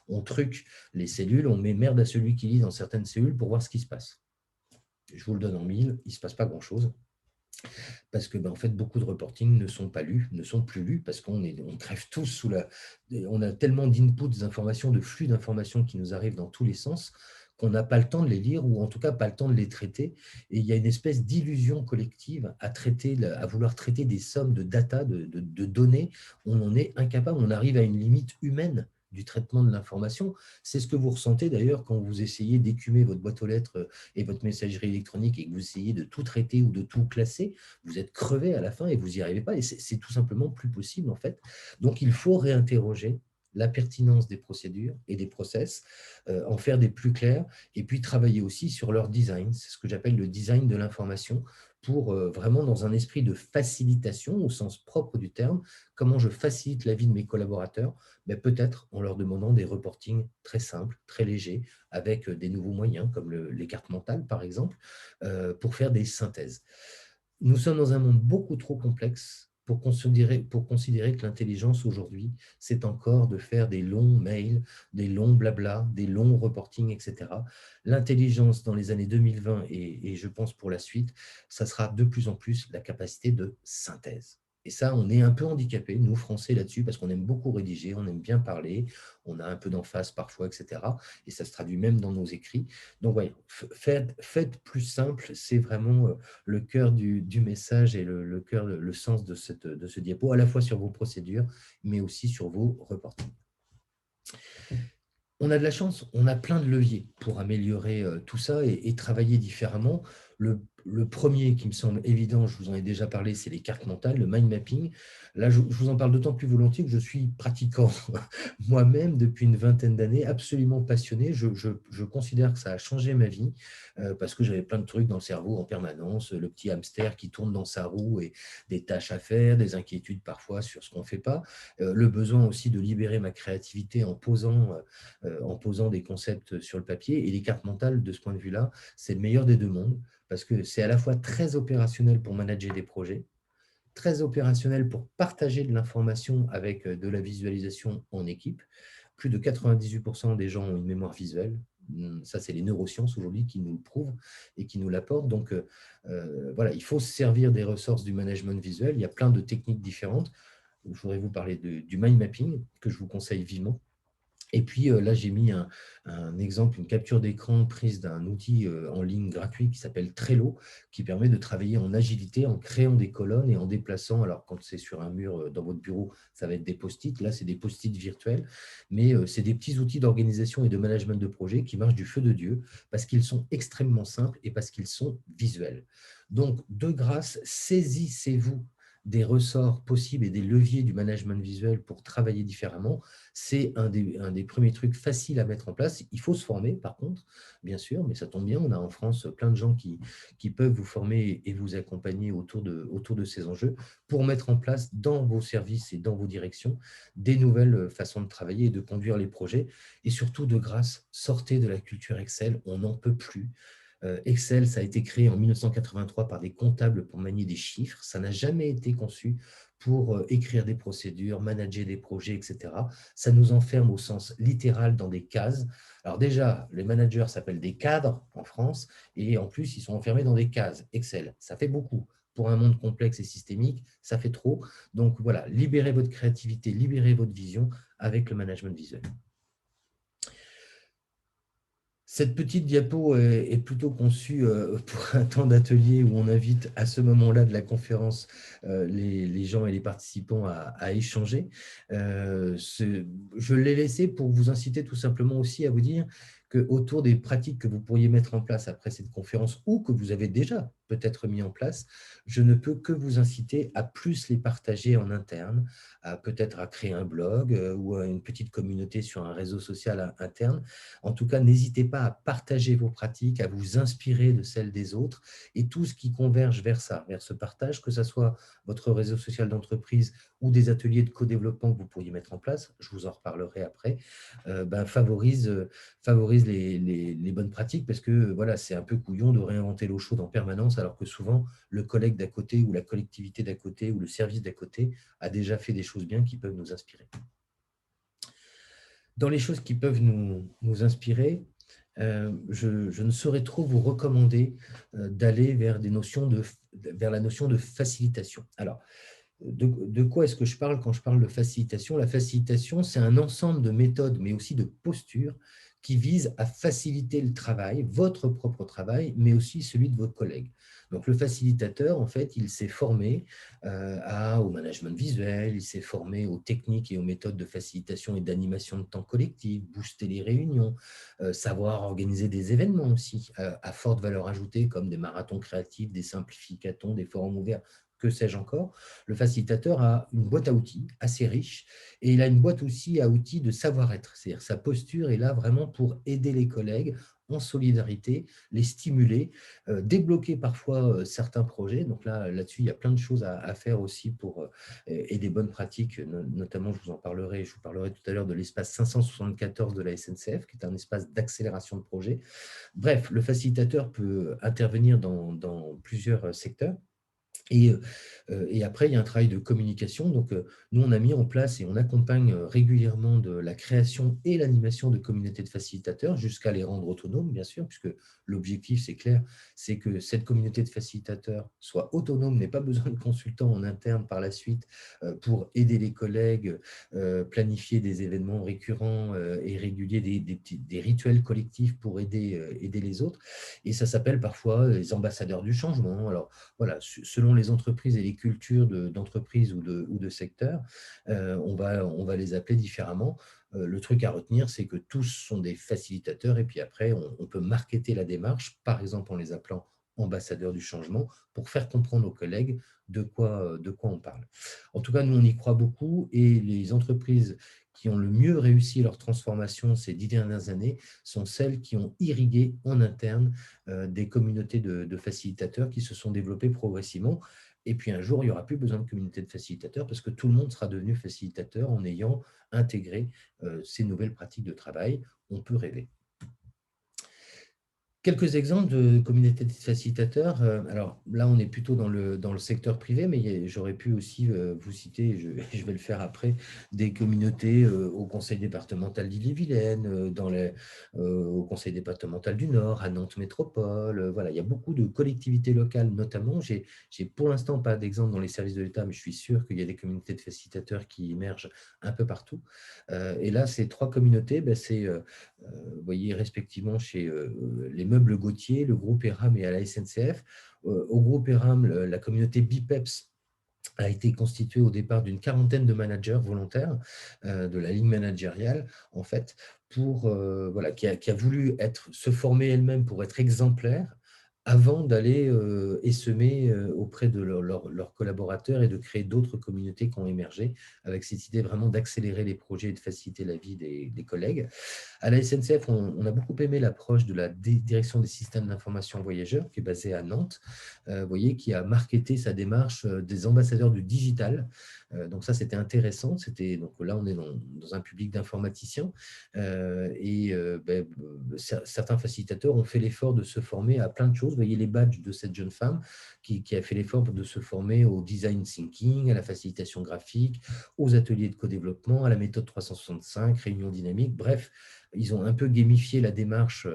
On truque les cellules, on met merde à celui qui lit dans certaines cellules pour voir ce qui se passe. Je vous le donne en mille, il ne se passe pas grand-chose. Parce que en fait, beaucoup de reporting ne sont pas lus, ne sont plus lus, parce qu'on crève tous sous la... On a tellement d'inputs d'informations, de flux d'informations qui nous arrivent dans tous les sens, qu'on n'a pas le temps de les lire, ou en tout cas pas le temps de les traiter. Et il y a une espèce d'illusion collective à vouloir traiter des sommes de data, de données. On en est incapable, on arrive à une limite humaine du traitement de l'information. C'est ce que vous ressentez d'ailleurs quand vous essayez d'écumer votre boîte aux lettres et votre messagerie électronique et que vous essayez de tout traiter ou de tout classer. Vous êtes crevé à la fin et vous n'y arrivez pas. Et c'est tout simplement plus possible en fait. Donc, il faut réinterroger la pertinence des procédures et des process, en faire des plus clairs, et puis travailler aussi sur leur design. C'est ce que j'appelle le design de l'information, pour vraiment dans un esprit de facilitation au sens propre du terme. Comment je facilite la vie de mes collaborateurs? Peut-être en leur demandant des reportings très simples, très légers, avec des nouveaux moyens comme les cartes mentales par exemple, pour faire des synthèses. Nous sommes dans un monde beaucoup trop complexe pour considérer que l'intelligence aujourd'hui, c'est encore de faire des longs mails, des longs blabla, des longs reportings, etc. L'intelligence dans les années 2020 et je pense pour la suite, ça sera de plus en plus la capacité de synthèse. Et ça, on est un peu handicapés, nous, Français, là-dessus, parce qu'on aime beaucoup rédiger, on aime bien parler, on a un peu d'emphase parfois, etc. Et ça se traduit même dans nos écrits. Donc, ouais, faites plus simple, c'est vraiment le cœur du message et le cœur, le sens de ce diapo, à la fois sur vos procédures, mais aussi sur vos reportings. On a de la chance, on a plein de leviers pour améliorer tout ça et travailler différemment. Le premier qui me semble évident, je vous en ai déjà parlé, c'est les cartes mentales, le mind mapping. Là, je vous en parle d'autant plus volontiers que je suis pratiquant moi-même depuis une vingtaine d'années, absolument passionné. Je considère que ça a changé ma vie parce que j'avais plein de trucs dans le cerveau en permanence, le petit hamster qui tourne dans sa roue et des tâches à faire, des inquiétudes parfois sur ce qu'on ne fait pas, le besoin aussi de libérer ma créativité en posant des concepts sur le papier. Et les cartes mentales, de ce point de vue-là, c'est le meilleur des deux mondes, parce que c'est à la fois très opérationnel pour manager des projets, très opérationnel pour partager de l'information avec de la visualisation en équipe. Plus de 98% des gens ont une mémoire visuelle. Ça, c'est les neurosciences aujourd'hui qui nous le prouvent et qui nous l'apportent. Donc, voilà, il faut se servir des ressources du management visuel. Il y a plein de techniques différentes. Je voudrais vous parler du mind mapping, que je vous conseille vivement. Et puis là, j'ai mis un exemple, une capture d'écran prise d'un outil en ligne gratuit qui s'appelle Trello, qui permet de travailler en agilité, en créant des colonnes et en déplaçant. Alors, quand c'est sur un mur dans votre bureau, ça va être des post-it. Là, c'est des post-it virtuels, mais c'est des petits outils d'organisation et de management de projet qui marchent du feu de Dieu parce qu'ils sont extrêmement simples et parce qu'ils sont visuels. Donc, de grâce, saisissez-vous des ressorts possibles et des leviers du management visuel pour travailler différemment. C'est un des premiers trucs faciles à mettre en place. Il faut se former, par contre, bien sûr, mais ça tombe bien. On a en France plein de gens qui peuvent vous former et vous accompagner autour de ces enjeux pour mettre en place dans vos services et dans vos directions des nouvelles façons de travailler et de conduire les projets. Et surtout, de grâce, sortez de la culture Excel. On n'en peut plus. Excel, ça a été créé en 1983 par des comptables pour manier des chiffres. Ça n'a jamais été conçu pour écrire des procédures, manager des projets, etc. Ça nous enferme au sens littéral dans des cases. Alors déjà, les managers s'appellent des cadres en France et en plus, ils sont enfermés dans des cases. Excel, ça fait beaucoup. Pour un monde complexe et systémique, ça fait trop. Donc voilà, libérez votre créativité, libérez votre vision avec le management visuel. Cette petite diapo est plutôt conçue pour un temps d'atelier où on invite à ce moment-là de la conférence les gens et les participants à échanger. Je l'ai laissé pour vous inciter tout simplement aussi à vous dire qu'autour des pratiques que vous pourriez mettre en place après cette conférence ou que vous avez déjà peut-être mis en place, je ne peux que vous inciter à plus les partager en interne, peut-être à créer un blog ou à une petite communauté sur un réseau social interne. En tout cas, n'hésitez pas à partager vos pratiques, à vous inspirer de celles des autres et tout ce qui converge vers ça, vers ce partage, que ce soit votre réseau social d'entreprise ou des ateliers de co-développement que vous pourriez mettre en place, je vous en reparlerai après, favorise les bonnes pratiques parce que voilà, c'est un peu couillon de réinventer l'eau chaude en permanence alors que souvent le collègue d'à côté ou la collectivité d'à côté ou le service d'à côté a déjà fait des choses bien qui peuvent nous inspirer. Dans les choses qui peuvent nous inspirer, je ne saurais trop vous recommander d'aller vers la notion de facilitation. Alors, de quoi est-ce que je parle quand je parle de facilitation? La facilitation, c'est un ensemble de méthodes, mais aussi de postures qui visent à faciliter le travail, votre propre travail, mais aussi celui de vos collègues. Donc, le facilitateur, en fait, il s'est formé au management visuel, il s'est formé aux techniques et aux méthodes de facilitation et d'animation de temps collectif, booster les réunions, savoir organiser des événements aussi à forte valeur ajoutée, comme des marathons créatifs, des simplificatons, des forums ouverts, que sais-je encore. Le facilitateur a une boîte à outils assez riche et il a une boîte aussi à outils de savoir-être. C'est-à-dire sa posture est là vraiment pour aider les collègues en solidarité, les stimuler, débloquer parfois certains projets. Donc là-dessus, il y a plein de choses à faire aussi et des bonnes pratiques, notamment, je vous parlerai tout à l'heure de l'espace 574 de la SNCF, qui est un espace d'accélération de projet. Bref, le facilitateur peut intervenir dans plusieurs secteurs. Et, et après, il y a un travail de communication. Donc, nous, on a mis en place et on accompagne régulièrement de la création et l'animation de communautés de facilitateurs jusqu'à les rendre autonomes, bien sûr, puisque l'objectif, c'est clair, c'est que cette communauté de facilitateurs soit autonome, n'ait pas besoin de consultants en interne par la suite pour aider les collègues, planifier des événements récurrents et réguliers, des rituels collectifs pour aider les autres. Et ça s'appelle parfois les ambassadeurs du changement. Alors, voilà, selon les entreprises et les cultures d'entreprise ou de secteur, on va les appeler différemment. Le truc à retenir, c'est que tous sont des facilitateurs et puis après, on peut marketer la démarche, par exemple en les appelant ambassadeurs du changement, pour faire comprendre aux collègues de quoi on parle. En tout cas, nous, on y croit beaucoup et les entreprises qui ont le mieux réussi leur transformation ces 10 dernières années sont celles qui ont irrigué en interne des communautés de facilitateurs qui se sont développées progressivement. Et puis un jour, il n'y aura plus besoin de communauté de facilitateurs parce que tout le monde sera devenu facilitateur en ayant intégré ces nouvelles pratiques de travail. On peut rêver. Quelques exemples de communautés de facilitateurs. Alors là, on est plutôt dans le secteur privé, mais j'aurais pu aussi vous citer, je vais le faire après, des communautés au conseil départemental d'Ille-et-Vilaine, au conseil départemental du Nord, à Nantes Métropole. Voilà, il y a beaucoup de collectivités locales notamment. J'ai pour l'instant pas d'exemple dans les services de l'État, mais je suis sûr qu'il y a des communautés de facilitateurs qui émergent un peu partout. Et là, ces trois communautés, ben, c'est vous voyez, respectivement chez les meubles Gauthier, le groupe ERAM et à la SNCF. Au groupe ERAM, la communauté BIPEPS a été constituée au départ d'une quarantaine de managers volontaires de la ligne managériale, en fait, voilà, qui a voulu se former elle-même pour être exemplaire avant d'aller essaimer auprès de leurs collaborateurs et de créer d'autres communautés qui ont émergé avec cette idée vraiment d'accélérer les projets et de faciliter la vie des collègues. À la SNCF, on a beaucoup aimé l'approche de la direction des systèmes d'information voyageurs, qui est basée à Nantes, vous voyez, qui a marketé sa démarche des ambassadeurs du digital. Donc ça, c'était intéressant. Donc là, on est dans un public d'informaticiens. Certains facilitateurs ont fait l'effort de se former à plein de choses. Vous voyez les badges de cette jeune femme qui a fait l'effort de se former au design thinking, à la facilitation graphique, aux ateliers de co-développement, à la méthode 365, réunion dynamique. Bref, ils ont un peu gamifié la démarche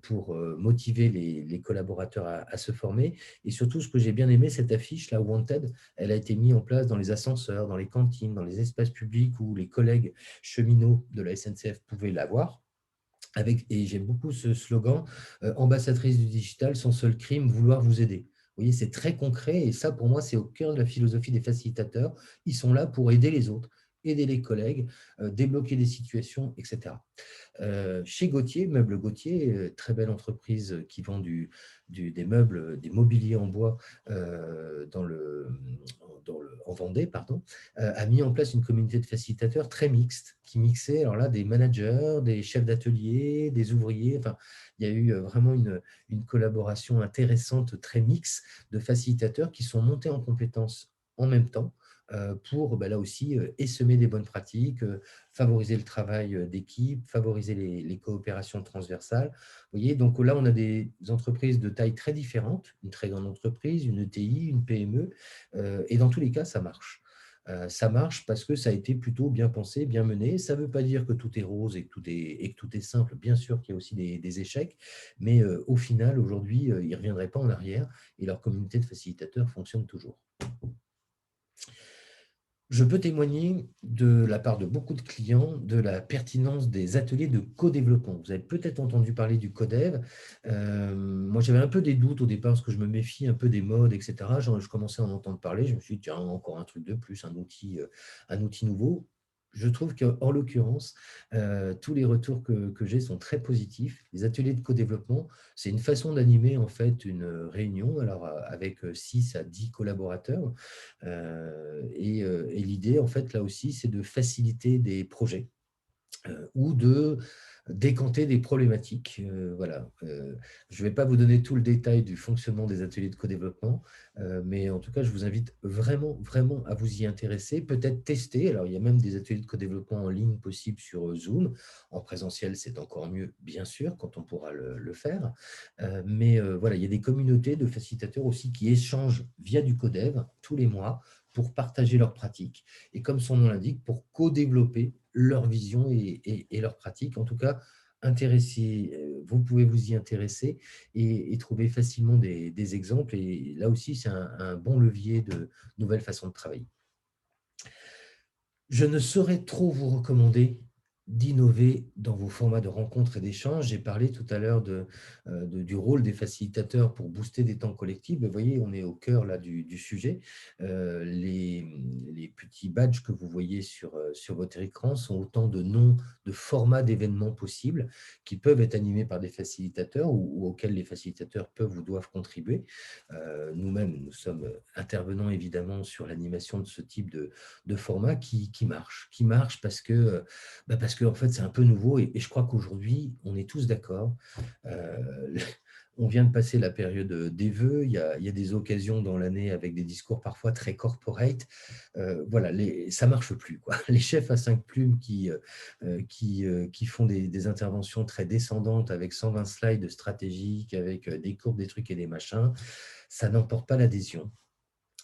pour motiver les collaborateurs à se former. Et surtout, ce que j'ai bien aimé, cette affiche, la Wanted, elle a été mise en place dans les ascenseurs, dans les cantines, dans les espaces publics où les collègues cheminots de la SNCF pouvaient la voir. Et j'aime beaucoup ce slogan, ambassadrice du digital, son seul crime, vouloir vous aider. Vous voyez, c'est très concret et ça, pour moi, c'est au cœur de la philosophie des facilitateurs. Ils sont là pour aider les autres, aider les collègues, débloquer des situations, etc. Chez Gauthier, Meubles Gauthier, très belle entreprise qui vend des meubles, des mobiliers en bois en Vendée, pardon, a mis en place une communauté de facilitateurs très mixte, qui mixait alors là des managers, des chefs d'atelier, des ouvriers. Enfin, il y a eu vraiment une collaboration intéressante, très mixte de facilitateurs qui sont montés en compétences en même temps pour là aussi essaimer des bonnes pratiques, favoriser le travail d'équipe, favoriser les coopérations transversales. Vous voyez, donc là, on a des entreprises de taille très différentes, une très grande entreprise, une ETI, une PME, et dans tous les cas, ça marche. Ça marche parce que ça a été plutôt bien pensé, bien mené. Ça ne veut pas dire que tout est rose et que tout est simple. Bien sûr qu'il y a aussi des échecs, mais au final, aujourd'hui, ils ne reviendraient pas en arrière et leur communauté de facilitateurs fonctionne toujours. Je peux témoigner de la part de beaucoup de clients de la pertinence des ateliers de co-développement. Vous avez peut-être entendu parler du codev. Moi, j'avais un peu des doutes au départ parce que je me méfie un peu des modes, etc. Je commençais à en entendre parler. Je me suis dit, tiens, encore un truc de plus, un outil nouveau. Je trouve qu'en l'occurrence, tous les retours que j'ai sont très positifs. Les ateliers de co-développement, c'est une façon d'animer en fait une réunion alors, avec 6 à 10 collaborateurs et l'idée, en fait, là aussi, c'est de faciliter des projets ou décanter des problématiques. Voilà. Je ne vais pas vous donner tout le détail du fonctionnement des ateliers de co-développement, mais en tout cas, je vous invite vraiment, vraiment à vous y intéresser, peut-être tester. Alors, il y a même des ateliers de co-développement en ligne possibles sur Zoom. En présentiel, c'est encore mieux, bien sûr, quand on pourra le faire. Mais voilà, il y a des communautés de facilitateurs aussi qui échangent via du codev tous les mois pour partager leurs pratiques. Et comme son nom l'indique, pour co-développer leur vision et leurs pratiques. En tout cas, vous pouvez vous y intéresser et trouver facilement des exemples. Et là aussi, c'est un bon levier de nouvelles façons de travailler. Je ne saurais trop vous recommander d'innover dans vos formats de rencontres et d'échanges. J'ai parlé tout à l'heure du rôle des facilitateurs pour booster des temps collectifs. Vous voyez, on est au cœur là, du sujet. Les petits badges que vous voyez sur votre écran sont autant de noms, de formats d'événements possibles qui peuvent être animés par des facilitateurs ou auxquels les facilitateurs peuvent ou doivent contribuer. Nous-mêmes, nous sommes intervenants évidemment sur l'animation de ce type de format qui marche parce que en fait, c'est un peu nouveau et je crois qu'aujourd'hui, on est tous d'accord. On vient de passer la période des vœux, il y a des occasions dans l'année avec des discours parfois très corporate. Voilà, ça ne marche plus, quoi. Les chefs à 5 plumes qui font des interventions très descendantes avec 120 slides stratégiques, avec des courbes, des trucs et des machins, ça n'emporte pas l'adhésion.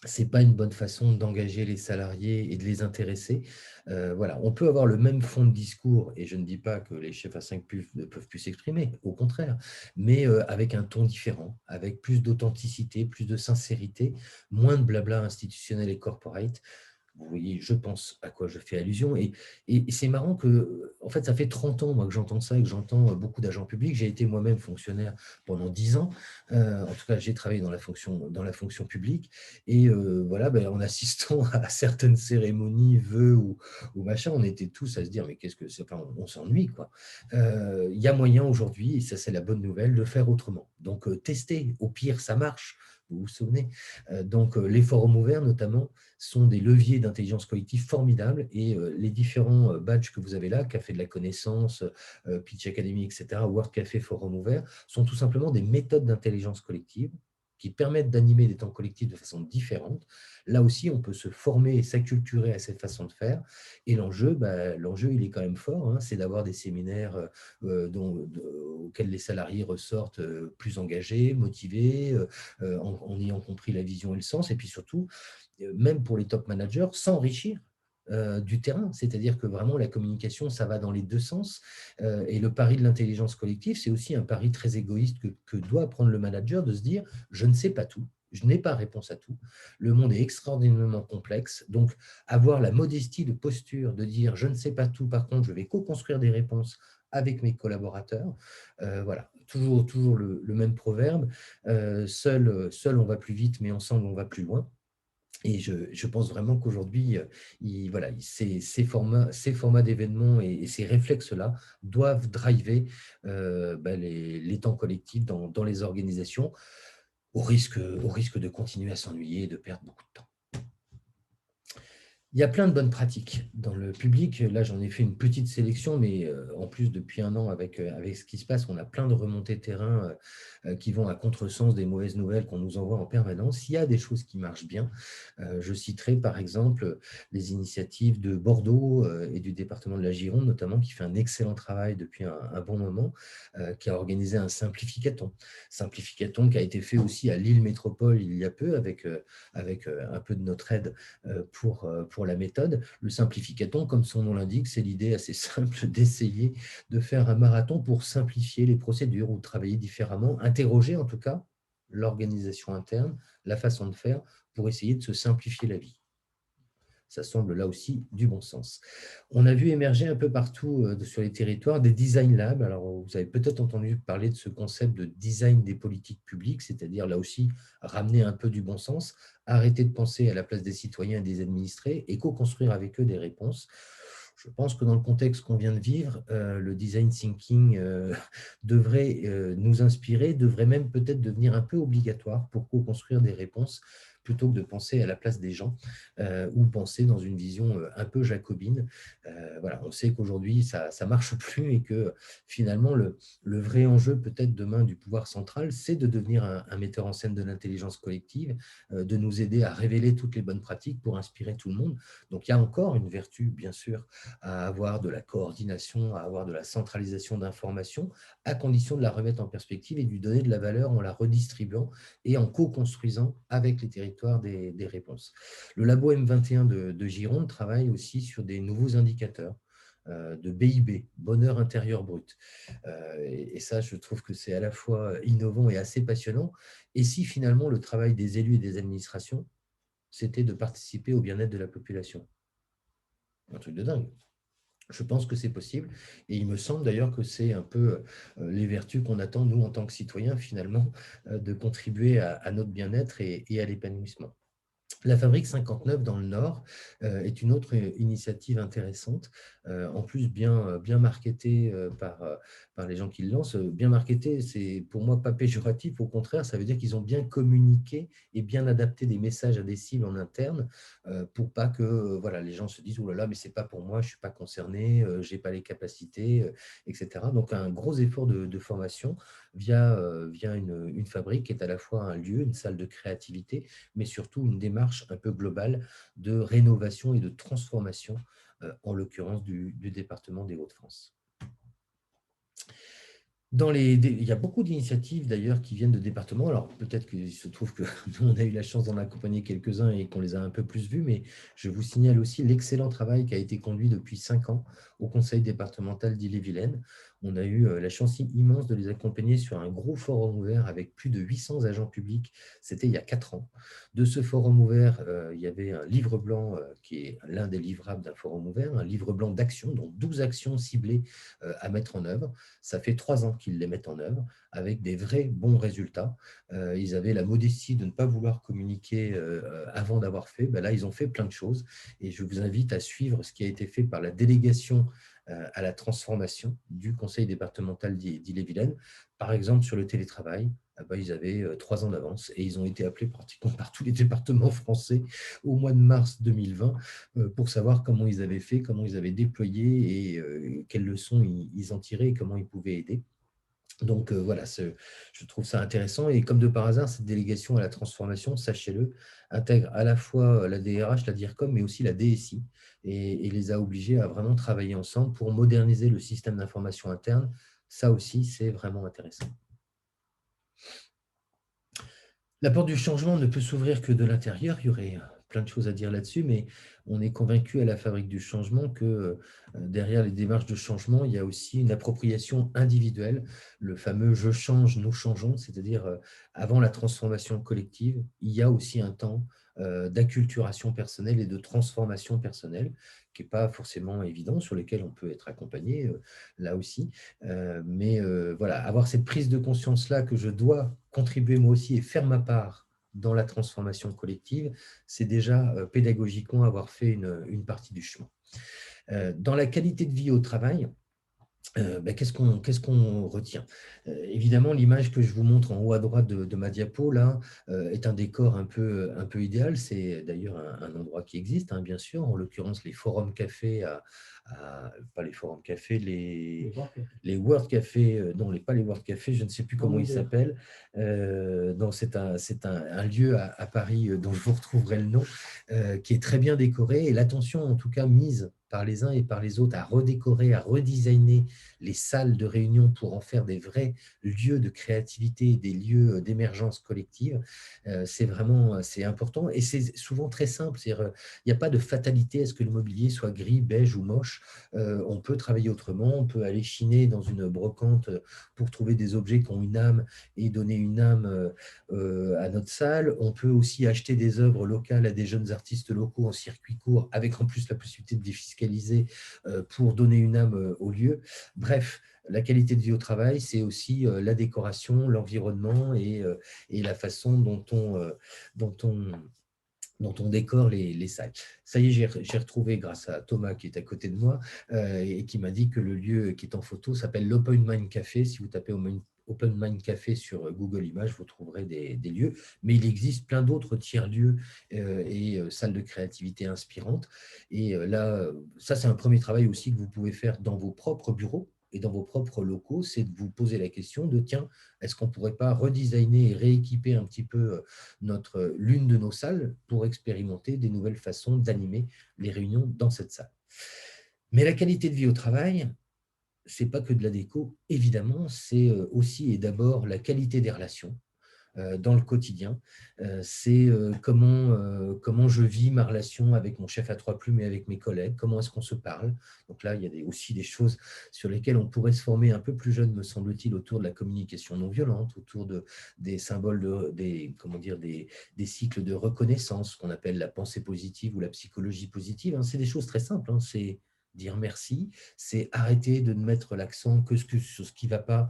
Ce n'est pas une bonne façon d'engager les salariés et de les intéresser. Voilà. On peut avoir le même fond de discours, et je ne dis pas que les chefs à 5 plus ne peuvent plus s'exprimer, au contraire, mais avec un ton différent, avec plus d'authenticité, plus de sincérité, moins de blabla institutionnel et corporate. Vous voyez, je pense à quoi je fais allusion. Et c'est marrant que, en fait, ça fait 30 ans moi, que j'entends ça et que j'entends beaucoup d'agents publics. J'ai été moi-même fonctionnaire pendant 10 ans. En tout cas, j'ai travaillé dans la fonction publique. Et voilà, ben, en assistant à certaines cérémonies, vœux ou machin, on était tous à se dire, mais qu'est-ce que c'est, enfin, on s'ennuie, quoi. Il y a moyen aujourd'hui, et ça c'est la bonne nouvelle, de faire autrement. Donc, tester, au pire, ça marche. Vous vous souvenez. Donc, les forums ouverts, notamment, sont des leviers d'intelligence collective formidables et les différents badges que vous avez là, Café de la connaissance, Pitch Academy, etc., World Café, Forum ouvert, sont tout simplement des méthodes d'intelligence collective qui permettent d'animer des temps collectifs de façon différente. Là aussi, on peut se former et s'acculturer à cette façon de faire. Et l'enjeu, il est quand même fort, hein, c'est d'avoir des séminaires auxquels les salariés ressortent plus engagés, motivés, en ayant compris la vision et le sens, et puis surtout, même pour les top managers, s'enrichir du terrain. C'est-à-dire que vraiment, la communication, ça va dans les deux sens. Et le pari de l'intelligence collective, c'est aussi un pari très égoïste que doit prendre le manager de se dire, je ne sais pas tout, je n'ai pas réponse à tout. Le monde est extraordinairement complexe. Donc, avoir la modestie de posture de dire, je ne sais pas tout, par contre, je vais co-construire des réponses avec mes collaborateurs. Voilà, toujours le même proverbe. Seul, on va plus vite, mais ensemble, on va plus loin. Et je pense vraiment qu'aujourd'hui, voilà, ces formats d'événements et ces réflexes-là doivent driver les temps collectifs dans les organisations au risque de continuer à s'ennuyer et de perdre beaucoup de temps. Il y a plein de bonnes pratiques dans le public. Là, j'en ai fait une petite sélection, mais en plus, depuis un an, avec ce qui se passe, on a plein de remontées de terrain qui vont à contresens des mauvaises nouvelles qu'on nous envoie en permanence. Il y a des choses qui marchent bien. Je citerai par exemple les initiatives de Bordeaux et du département de la Gironde, notamment, qui fait un excellent travail depuis un bon moment, qui a organisé un simplificaton. Simplificaton qui a été fait aussi à Lille Métropole il y a peu, avec un peu de notre aide pour la méthode. Le simplificaton, comme son nom l'indique, c'est l'idée assez simple d'essayer de faire un marathon pour simplifier les procédures ou travailler différemment, interroger en tout cas l'organisation interne, la façon de faire pour essayer de se simplifier la vie. Ça semble là aussi du bon sens. On a vu émerger un peu partout sur les territoires des design labs. Alors, vous avez peut-être entendu parler de ce concept de design des politiques publiques, c'est-à-dire là aussi ramener un peu du bon sens, arrêter de penser à la place des citoyens et des administrés et co-construire avec eux des réponses. Je pense que dans le contexte qu'on vient de vivre, le design thinking devrait nous inspirer, devrait même peut-être devenir un peu obligatoire pour co-construire des réponses plutôt que de penser à la place des gens ou penser dans une vision un peu jacobine. Voilà, on sait qu'aujourd'hui, ça ne marche plus et que finalement, le vrai enjeu peut-être demain du pouvoir central, c'est de devenir un metteur en scène de l'intelligence collective, de nous aider à révéler toutes les bonnes pratiques pour inspirer tout le monde. Donc, il y a encore une vertu, bien sûr, à avoir de la coordination, à avoir de la centralisation d'informations, à condition de la remettre en perspective et de lui donner de la valeur en la redistribuant et en co-construisant avec les territoires des réponses. Le labo M21 de Gironde travaille aussi sur des nouveaux indicateurs de BIB, bonheur intérieur brut. Et ça, je trouve que c'est à la fois innovant et assez passionnant. Et si finalement le travail des élus et des administrations, c'était de participer au bien-être de la population? Un truc de dingue. Je pense que c'est possible et il me semble d'ailleurs que c'est un peu les vertus qu'on attend, nous, en tant que citoyens, finalement, de contribuer à notre bien-être et à l'épanouissement. La Fabrique 59 dans le Nord est une autre initiative intéressante, en plus bien marketée par les gens qui le lancent. Bien marketée, c'est pour moi pas péjoratif, au contraire, ça veut dire qu'ils ont bien communiqué et bien adapté des messages à des cibles en interne pour pas que voilà, les gens se disent « Oh là là, mais c'est pas pour moi, je ne suis pas concerné, je n'ai pas les capacités, etc. » Donc un gros effort de formation via une fabrique qui est à la fois un lieu, une salle de créativité, mais surtout une démarche un peu globale de rénovation et de transformation, en l'occurrence du département des Hauts-de-France. Il y a beaucoup d'initiatives d'ailleurs qui viennent de départements. Alors peut-être qu'il se trouve que nous, on a eu la chance d'en accompagner quelques-uns et qu'on les a un peu plus vus, mais je vous signale aussi l'excellent travail qui a été conduit depuis 5 ans au conseil départemental d'Ille-et-Vilaine. On a eu la chance immense de les accompagner sur un gros forum ouvert avec plus de 800 agents publics. C'était il y a 4 ans. De ce forum ouvert, il y avait un livre blanc qui est l'un des livrables d'un forum ouvert, un livre blanc d'actions, donc 12 actions ciblées à mettre en œuvre. Ça fait 3 ans qu'ils les mettent en œuvre avec des vrais bons résultats. Ils avaient la modestie de ne pas vouloir communiquer avant d'avoir fait. Ben là, ils ont fait plein de choses et je vous invite à suivre ce qui a été fait par la délégation à la transformation du conseil départemental d'Ille-et-Vilaine. Par exemple, sur le télétravail, ils avaient 3 ans d'avance et ils ont été appelés pratiquement par tous les départements français au mois de mars 2020 pour savoir comment ils avaient fait, comment ils avaient déployé et quelles leçons ils en tiraient et comment ils pouvaient aider. Donc voilà, je trouve ça intéressant. Et comme de par hasard, cette délégation à la transformation, sachez-le, intègre à la fois la DRH, la DIRCOM, mais aussi la DSI, et les a obligés à vraiment travailler ensemble pour moderniser le système d'information interne. Ça aussi, c'est vraiment intéressant. La porte du changement ne peut s'ouvrir que de l'intérieur. Il y aurait plein de choses à dire là-dessus, mais on est convaincu à la Fabrique du changement que derrière les démarches de changement, il y a aussi une appropriation individuelle, le fameux « je change, nous changeons », c'est-à-dire avant la transformation collective, il y a aussi un temps d'acculturation personnelle et de transformation personnelle qui n'est pas forcément évident, sur lesquels on peut être accompagné là aussi. Mais voilà, avoir cette prise de conscience-là que je dois contribuer moi aussi et faire ma part dans la transformation collective, c'est déjà pédagogiquement avoir fait une partie du chemin. Dans la qualité de vie au travail, qu'est-ce qu'on retient? Évidemment, l'image que je vous montre en haut à droite de ma diapo, là, est un décor un peu idéal. C'est d'ailleurs un endroit qui existe, hein, bien sûr, en l'occurrence les forums cafés, pas les forums cafés, les World Café, non, pas les World Café, je ne sais plus comment ils s'appellent. C'est un lieu à Paris dont je vous retrouverai le nom, qui est très bien décoré et l'attention en tout cas mise par les uns et par les autres à redécorer, à redesigner les salles de réunion pour en faire des vrais lieux de créativité, des lieux d'émergence collective, c'est important et c'est souvent très simple. Il n'y a pas de fatalité à ce que le mobilier soit gris, beige ou moche. On peut travailler autrement, on peut aller chiner dans une brocante pour trouver des objets qui ont une âme et donner une âme à notre salle. On peut aussi acheter des œuvres locales à des jeunes artistes locaux en circuit court, avec en plus la possibilité de défiscaliser pour donner une âme au lieu. Bref, la qualité de vie au travail, c'est aussi la décoration, l'environnement et la façon dont on décore les salles. Ça y est, j'ai retrouvé, grâce à Thomas qui est à côté de moi, et qui m'a dit que le lieu qui est en photo s'appelle l'Open Mind Café. Si vous tapez Open Mind Café sur Google Images, vous trouverez des lieux, mais il existe plein d'autres tiers-lieux et salles de créativité inspirantes. Et là, ça, c'est un premier travail aussi que vous pouvez faire dans vos propres bureaux et dans vos propres locaux, c'est de vous poser la question de, tiens, est-ce qu'on ne pourrait pas redesigner et rééquiper un petit peu l'une de nos salles pour expérimenter des nouvelles façons d'animer les réunions dans cette salle. Mais la qualité de vie au travail, c'est pas que de la déco, évidemment, c'est aussi et d'abord la qualité des relations dans le quotidien. C'est comment je vis ma relation avec mon chef à trois plumes et avec mes collègues, comment est-ce qu'on se parle. Donc là, il y a aussi des choses sur lesquelles on pourrait se former un peu plus jeune, me semble-t-il, autour de la communication non violente, autour des symboles, des cycles de reconnaissance, qu'on appelle la pensée positive ou la psychologie positive. Hein. C'est des choses très simples, hein. C'est dire merci, c'est arrêter de ne mettre l'accent que sur ce qui ne va pas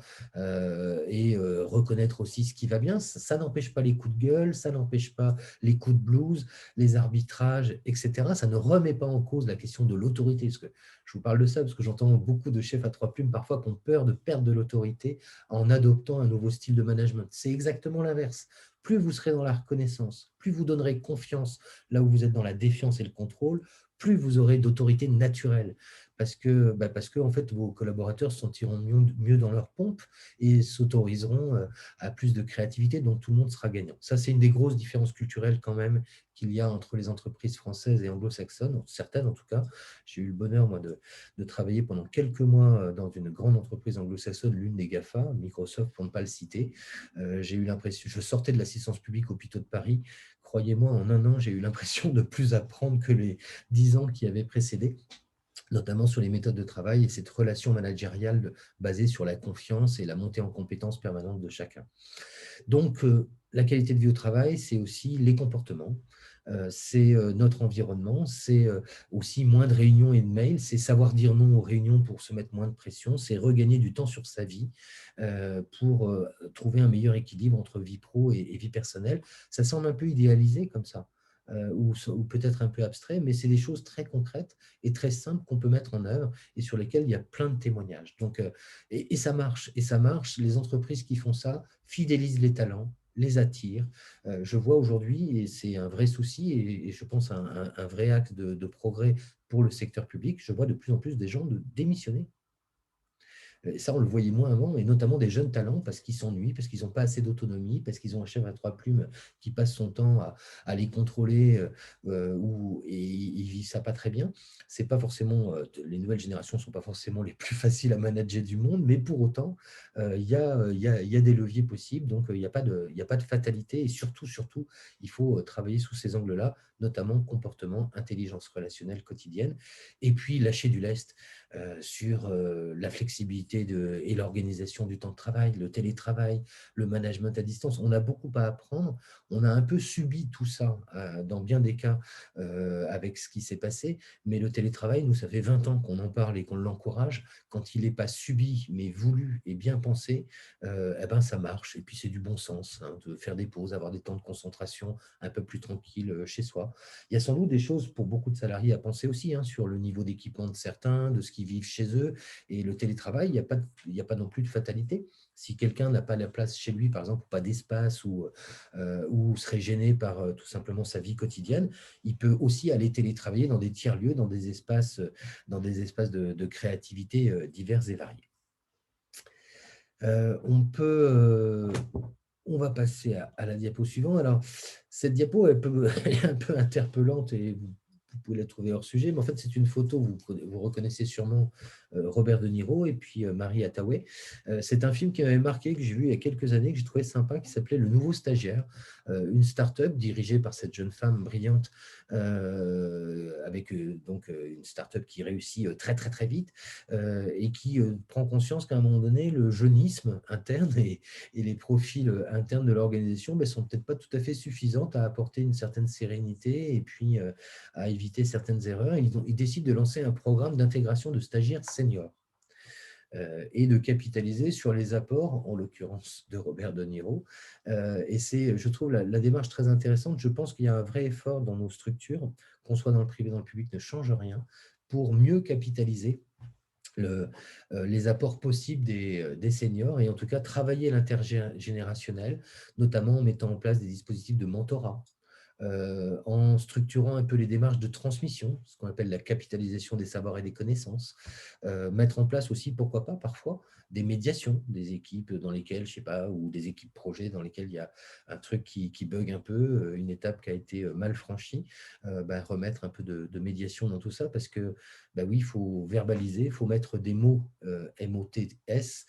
et reconnaître aussi ce qui va bien. Ça n'empêche pas les coups de gueule, ça n'empêche pas les coups de blues, les arbitrages, etc. Ça ne remet pas en cause la question de l'autorité. Parce que je vous parle de ça parce que j'entends beaucoup de chefs à trois plumes parfois qui ont peur de perdre de l'autorité en adoptant un nouveau style de management. C'est exactement l'inverse. Plus vous serez dans la reconnaissance, plus vous donnerez confiance là où vous êtes dans la défiance et le contrôle, plus vous aurez d'autorité naturelle. Parce que en fait, vos collaborateurs se sentiront mieux dans leur pompe et s'autoriseront à plus de créativité, donc tout le monde sera gagnant. Ça, c'est une des grosses différences culturelles quand même qu'il y a entre les entreprises françaises et anglo-saxonnes, certaines en tout cas. J'ai eu le bonheur, moi, de travailler pendant quelques mois dans une grande entreprise anglo-saxonne, l'une des GAFA, Microsoft pour ne pas le citer. J'ai eu l'impression, je sortais de l'assistance publique hôpitaux de Paris. Croyez-moi, en un an, j'ai eu l'impression de plus apprendre que les 10 ans qui avaient précédé, notamment sur les méthodes de travail et cette relation managériale basée sur la confiance et la montée en compétences permanente de chacun. Donc, la qualité de vie au travail, c'est aussi les comportements, c'est notre environnement, c'est aussi moins de réunions et de mails, c'est savoir dire non aux réunions pour se mettre moins de pression, c'est regagner du temps sur sa vie pour trouver un meilleur équilibre entre vie pro et vie personnelle. Ça semble un peu idéalisé comme ça. Ou peut-être un peu abstrait, mais c'est des choses très concrètes et très simples qu'on peut mettre en œuvre et sur lesquelles il y a plein de témoignages. Donc, et ça marche, et ça marche. Les entreprises qui font ça fidélisent les talents, les attirent. Je vois aujourd'hui, et c'est un vrai souci, et je pense un vrai axe de progrès pour le secteur public, je vois de plus en plus des gens démissionner. Et ça, on le voyait moins avant, et notamment des jeunes talents, parce qu'ils s'ennuient, parce qu'ils n'ont pas assez d'autonomie, parce qu'ils ont un chef à trois plumes qui passe son temps à les contrôler et ils vivent ça pas très bien. C'est pas forcément, les nouvelles générations ne sont pas forcément les plus faciles à manager du monde, mais pour autant, il y a des leviers possibles, donc il n'y a pas de fatalité, et surtout, il faut travailler sous ces angles-là, notamment comportement, intelligence relationnelle quotidienne, et puis lâcher du lest sur la flexibilité et l'organisation du temps de travail, le télétravail, le management à distance. On a beaucoup à apprendre. On a un peu subi tout ça dans bien des cas avec ce qui s'est passé, mais le télétravail, nous, ça fait 20 ans qu'on en parle et qu'on l'encourage. Quand il n'est pas subi, mais voulu et bien pensé, eh ben, ça marche. Et puis, c'est du bon sens hein, de faire des pauses, avoir des temps de concentration un peu plus tranquilles chez soi. Il y a sans doute des choses pour beaucoup de salariés à penser aussi hein, sur le niveau d'équipement de certains, de ce qu'ils vivent chez eux. Et le télétravail, il n'y a pas non plus de fatalité. Si quelqu'un n'a pas la place chez lui, par exemple, pas d'espace ou serait gêné par tout simplement sa vie quotidienne, il peut aussi aller télétravailler dans des tiers-lieux, dans des espaces de créativité divers et variés. On va passer à la diapo suivante. Alors, cette diapo, elle est un peu interpellante et vous pouvez la trouver hors sujet, mais en fait, c'est une photo, vous reconnaissez sûrement Robert De Niro et puis Marie Hathaway. C'est un film qui m'avait marqué, que j'ai vu il y a quelques années, que j'ai trouvé sympa, qui s'appelait Le Nouveau Stagiaire, une start-up dirigée par cette jeune femme brillante, avec donc une start-up qui réussit très, très, très vite et qui prend conscience qu'à un moment donné, le jeunisme interne et les profils internes de l'organisation ne sont peut-être pas tout à fait suffisantes à apporter une certaine sérénité et puis à éviter certaines erreurs. Ils décident de lancer un programme d'intégration de stagiaires seniors et de capitaliser sur les apports, en l'occurrence de Robert De Niro. Et je trouve la démarche très intéressante. Je pense qu'il y a un vrai effort dans nos structures, qu'on soit dans le privé ou dans le public, ne change rien, pour mieux capitaliser le, les apports possibles des seniors et en tout cas travailler l'intergénérationnel, notamment en mettant en place des dispositifs de mentorat, en structurant un peu les démarches de transmission, ce qu'on appelle la capitalisation des savoirs et des connaissances, mettre en place aussi, pourquoi pas, parfois, des médiations, des équipes dans lesquelles, je sais pas, ou des équipes projets dans lesquelles il y a un truc qui bug un peu, une étape qui a été mal franchie, remettre un peu de médiation dans tout ça, parce que, oui, il faut verbaliser, il faut mettre des mots MOTS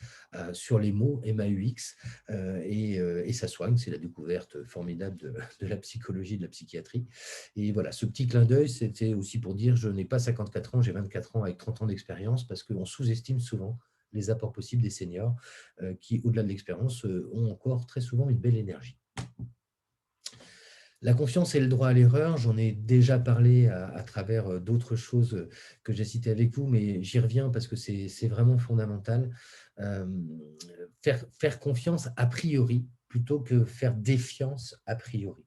sur les mots MAUX, et ça soigne, c'est la découverte formidable de la psychologie, de la psychiatrie. Et voilà, ce petit clin d'œil, c'était aussi pour dire, je n'ai pas 54 ans, j'ai 24 ans avec 30 ans d'expérience, parce qu'on sous-estime souvent les apports possibles des seniors qui, au-delà de l'expérience, ont encore très souvent une belle énergie. La confiance et le droit à l'erreur, j'en ai déjà parlé à travers d'autres choses que j'ai citées avec vous, mais j'y reviens parce que c'est vraiment fondamental. Euh, faire confiance a priori plutôt que faire défiance a priori.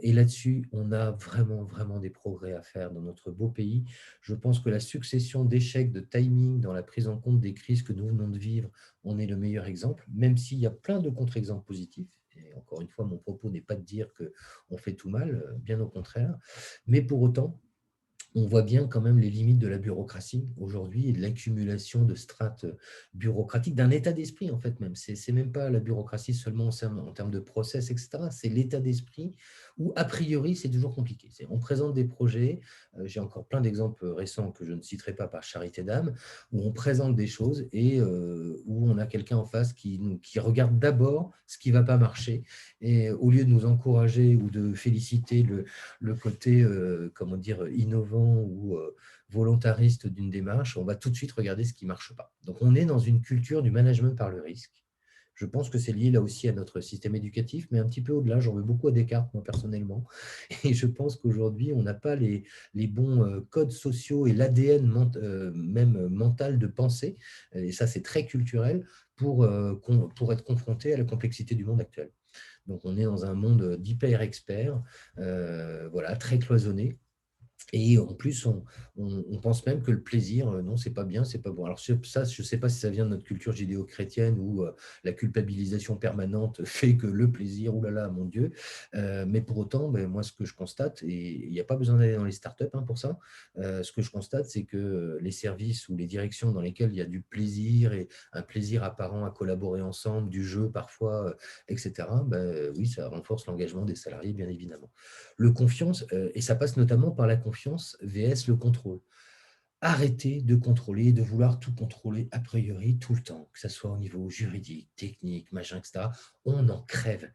Et là-dessus, on a vraiment, vraiment des progrès à faire dans notre beau pays. Je pense que la succession d'échecs de timing dans la prise en compte des crises que nous venons de vivre, on est le meilleur exemple, même s'il y a plein de contre-exemples positifs. Et encore une fois, mon propos n'est pas de dire qu'on fait tout mal, bien au contraire. Mais pour autant, on voit bien quand même les limites de la bureaucratie aujourd'hui et de l'accumulation de strates bureaucratiques, d'un état d'esprit en fait même. C'est même pas la bureaucratie seulement en termes de process, etc. C'est l'état d'esprit où a priori c'est toujours compliqué. On présente des projets, j'ai encore plein d'exemples récents que je ne citerai pas par charité d'âme, où on présente des choses et où on a quelqu'un en face qui regarde d'abord ce qui ne va pas marcher et au lieu de nous encourager ou de féliciter le côté, comment dire, innovant ou volontariste d'une démarche, on va tout de suite regarder ce qui ne marche pas. Donc, on est dans une culture du management par le risque. Je pense que c'est lié là aussi à notre système éducatif, mais un petit peu au-delà. J'en veux beaucoup à Descartes, moi, personnellement. Et je pense qu'aujourd'hui, on n'a pas les bons codes sociaux et l'ADN même mental de pensée, et ça, c'est très culturel, pour être confronté à la complexité du monde actuel. Donc, on est dans un monde d'hyper-experts, voilà, très cloisonné. Et en plus, on pense même que le plaisir, non, c'est pas bien, c'est pas bon. Alors ça, je ne sais pas si ça vient de notre culture judéo-chrétienne où la culpabilisation permanente fait que le plaisir, oulala, mon Dieu. Mais pour autant, moi, ce que je constate, et il n'y a pas besoin d'aller dans les startups pour ça, ce que je constate, c'est que les services ou les directions dans lesquelles il y a du plaisir et un plaisir apparent à collaborer ensemble, du jeu parfois, etc., oui, ça renforce l'engagement des salariés, bien évidemment. Le confiance, et ça passe notamment par la confiance vs le contrôle. Arrêtez de contrôler, de vouloir tout contrôler a priori tout le temps, que ce soit au niveau juridique, technique, machin, etc. On en crève.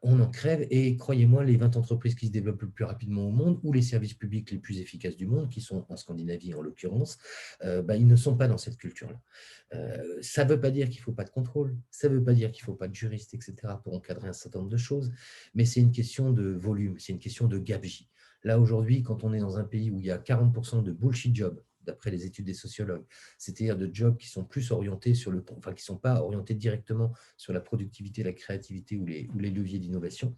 On en crève et croyez-moi, les 20 entreprises qui se développent le plus rapidement au monde ou les services publics les plus efficaces du monde, qui sont en Scandinavie en l'occurrence, ils ne sont pas dans cette culture-là. Ça ne veut pas dire qu'il ne faut pas de contrôle, ça ne veut pas dire qu'il ne faut pas de juriste, etc. pour encadrer un certain nombre de choses, mais c'est une question de volume, c'est une question de gabegie. Là, aujourd'hui, quand on est dans un pays où il y a 40% de bullshit jobs, d'après les études des sociologues, c'est-à-dire de jobs qui sont plus orientés qui ne sont pas orientés directement sur la productivité, la créativité ou les leviers d'innovation,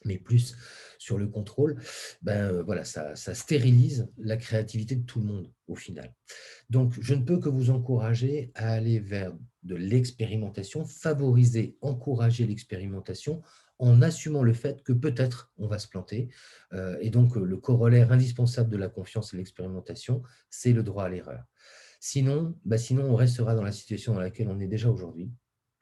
mais plus sur le contrôle, voilà, ça stérilise la créativité de tout le monde au final. Donc, je ne peux que vous encourager à aller vers de l'expérimentation, favoriser, encourager l'expérimentation en assumant le fait que peut-être on va se planter. Et donc, le corollaire indispensable de la confiance et l'expérimentation, c'est le droit à l'erreur. Sinon, on restera dans la situation dans laquelle on est déjà aujourd'hui,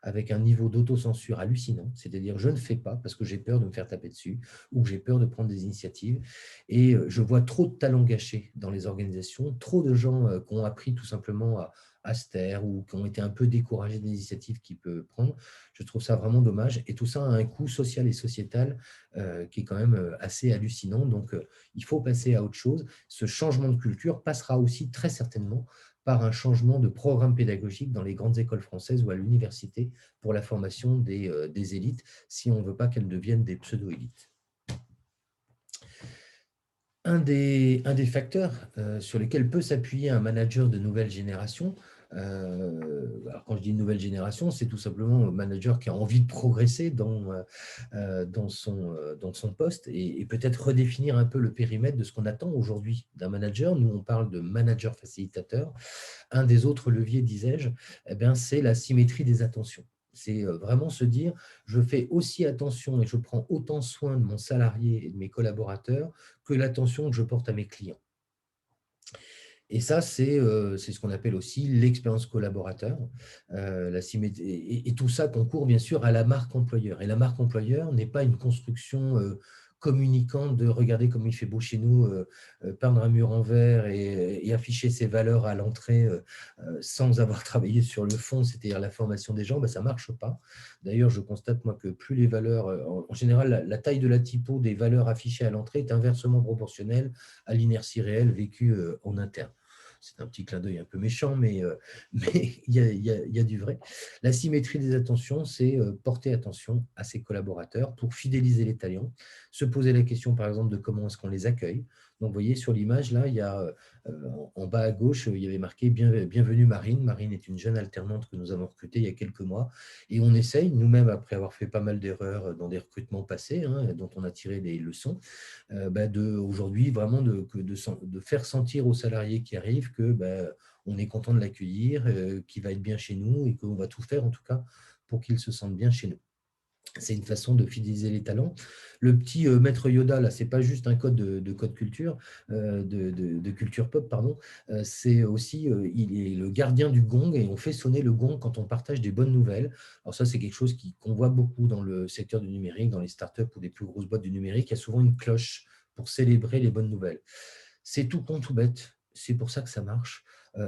avec un niveau d'autocensure hallucinant, c'est-à-dire je ne fais pas parce que j'ai peur de me faire taper dessus ou j'ai peur de prendre des initiatives. Et je vois trop de talents gâchés dans les organisations, trop de gens qui ont appris tout simplement à se taire ou qui ont été un peu découragés des initiatives qu'ils peuvent prendre. Je trouve ça vraiment dommage. Et tout ça a un coût social et sociétal qui est quand même assez hallucinant. Donc, il faut passer à autre chose. Ce changement de culture passera aussi très certainement par un changement de programme pédagogique dans les grandes écoles françaises ou à l'université pour la formation des élites, si on ne veut pas qu'elles deviennent des pseudo-élites. Un des facteurs sur lesquels peut s'appuyer un manager de nouvelle génération, Alors quand je dis une nouvelle génération, c'est tout simplement un manager qui a envie de progresser dans son poste et peut-être redéfinir un peu le périmètre de ce qu'on attend aujourd'hui d'un manager. Nous, on parle de manager facilitateur. Un des autres leviers, disais-je, eh bien, c'est la symétrie des attentions. C'est vraiment se dire, je fais aussi attention et je prends autant soin de mon salarié et de mes collaborateurs que l'attention que je porte à mes clients. Et ça, c'est ce qu'on appelle aussi l'expérience collaborateur. Et tout ça concourt bien sûr à la marque employeur. Et la marque employeur n'est pas une construction communicante de regarder comme il fait beau chez nous, peindre un mur en verre et afficher ses valeurs à l'entrée sans avoir travaillé sur le fond, c'est-à-dire la formation des gens. Ben, ça ne marche pas. D'ailleurs, je constate moi que plus les valeurs, en général, la taille de la typo des valeurs affichées à l'entrée est inversement proportionnelle à l'inertie réelle vécue en interne. C'est un petit clin d'œil un peu méchant, mais il y a du vrai. La symétrie des attentions, c'est porter attention à ses collaborateurs pour fidéliser les talents, se poser la question, par exemple, de comment est-ce qu'on les accueille. Donc, vous voyez, sur l'image, là, il y a en bas à gauche, il y avait marqué Bienvenue Marine. Marine est une jeune alternante que nous avons recrutée il y a quelques mois. Et on essaye, nous-mêmes, après avoir fait pas mal d'erreurs dans des recrutements passés, dont on a tiré des leçons, aujourd'hui vraiment de faire sentir aux salariés qui arrivent que on est content de l'accueillir, qu'il va être bien chez nous et qu'on va tout faire en tout cas pour qu'il se sente bien chez nous. C'est une façon de fidéliser les talents. Le petit maître Yoda, là, c'est pas juste un code de code culture, de culture pop, pardon. C'est aussi, il est le gardien du gong et on fait sonner le gong quand on partage des bonnes nouvelles. Alors ça, c'est quelque chose qu'on voit beaucoup dans le secteur du numérique, dans les startups ou des plus grosses boîtes du numérique. Il y a souvent une cloche pour célébrer les bonnes nouvelles. C'est tout con, tout bête. C'est pour ça que ça marche.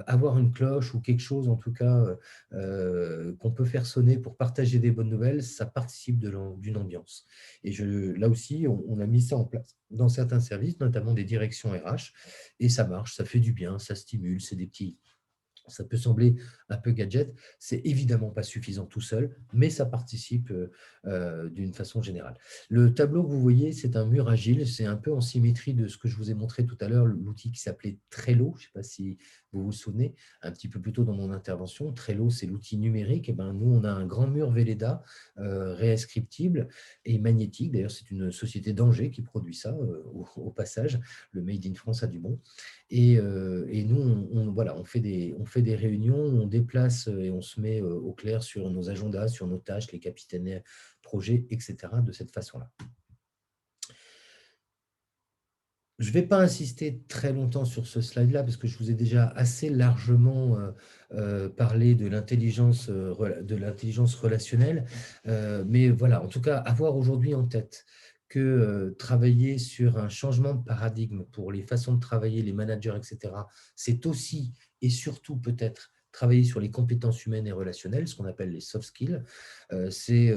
Avoir une cloche ou quelque chose, en tout cas, qu'on peut faire sonner pour partager des bonnes nouvelles, ça participe d'une ambiance. Et là aussi, on a mis ça en place dans certains services, notamment des directions RH, et ça marche, ça fait du bien, ça stimule, c'est des petits, ça peut sembler un peu gadget, c'est évidemment pas suffisant tout seul, mais ça participe d'une façon générale. Le tableau que vous voyez, c'est un mur agile, c'est un peu en symétrie de ce que je vous ai montré tout à l'heure, l'outil qui s'appelait Trello, je ne sais pas si vous vous souvenez, un petit peu plus tôt dans mon intervention. Trello, c'est l'outil numérique, et ben, nous, on a un grand mur Velleda réascriptible et magnétique, d'ailleurs c'est une société d'Angers qui produit ça au passage, le Made in France a du bon. Et nous, voilà, on fait des réunions, on déplace et on se met au clair sur nos agendas, sur nos tâches, les capitaines projets, etc. de cette façon-là. Je ne vais pas insister très longtemps sur ce slide-là parce que je vous ai déjà assez largement parlé de l'intelligence relationnelle. Mais voilà, en tout cas, avoir aujourd'hui en tête que travailler sur un changement de paradigme pour les façons de travailler, les managers, etc., c'est aussi et surtout peut-être travailler sur les compétences humaines et relationnelles, ce qu'on appelle les soft skills, c'est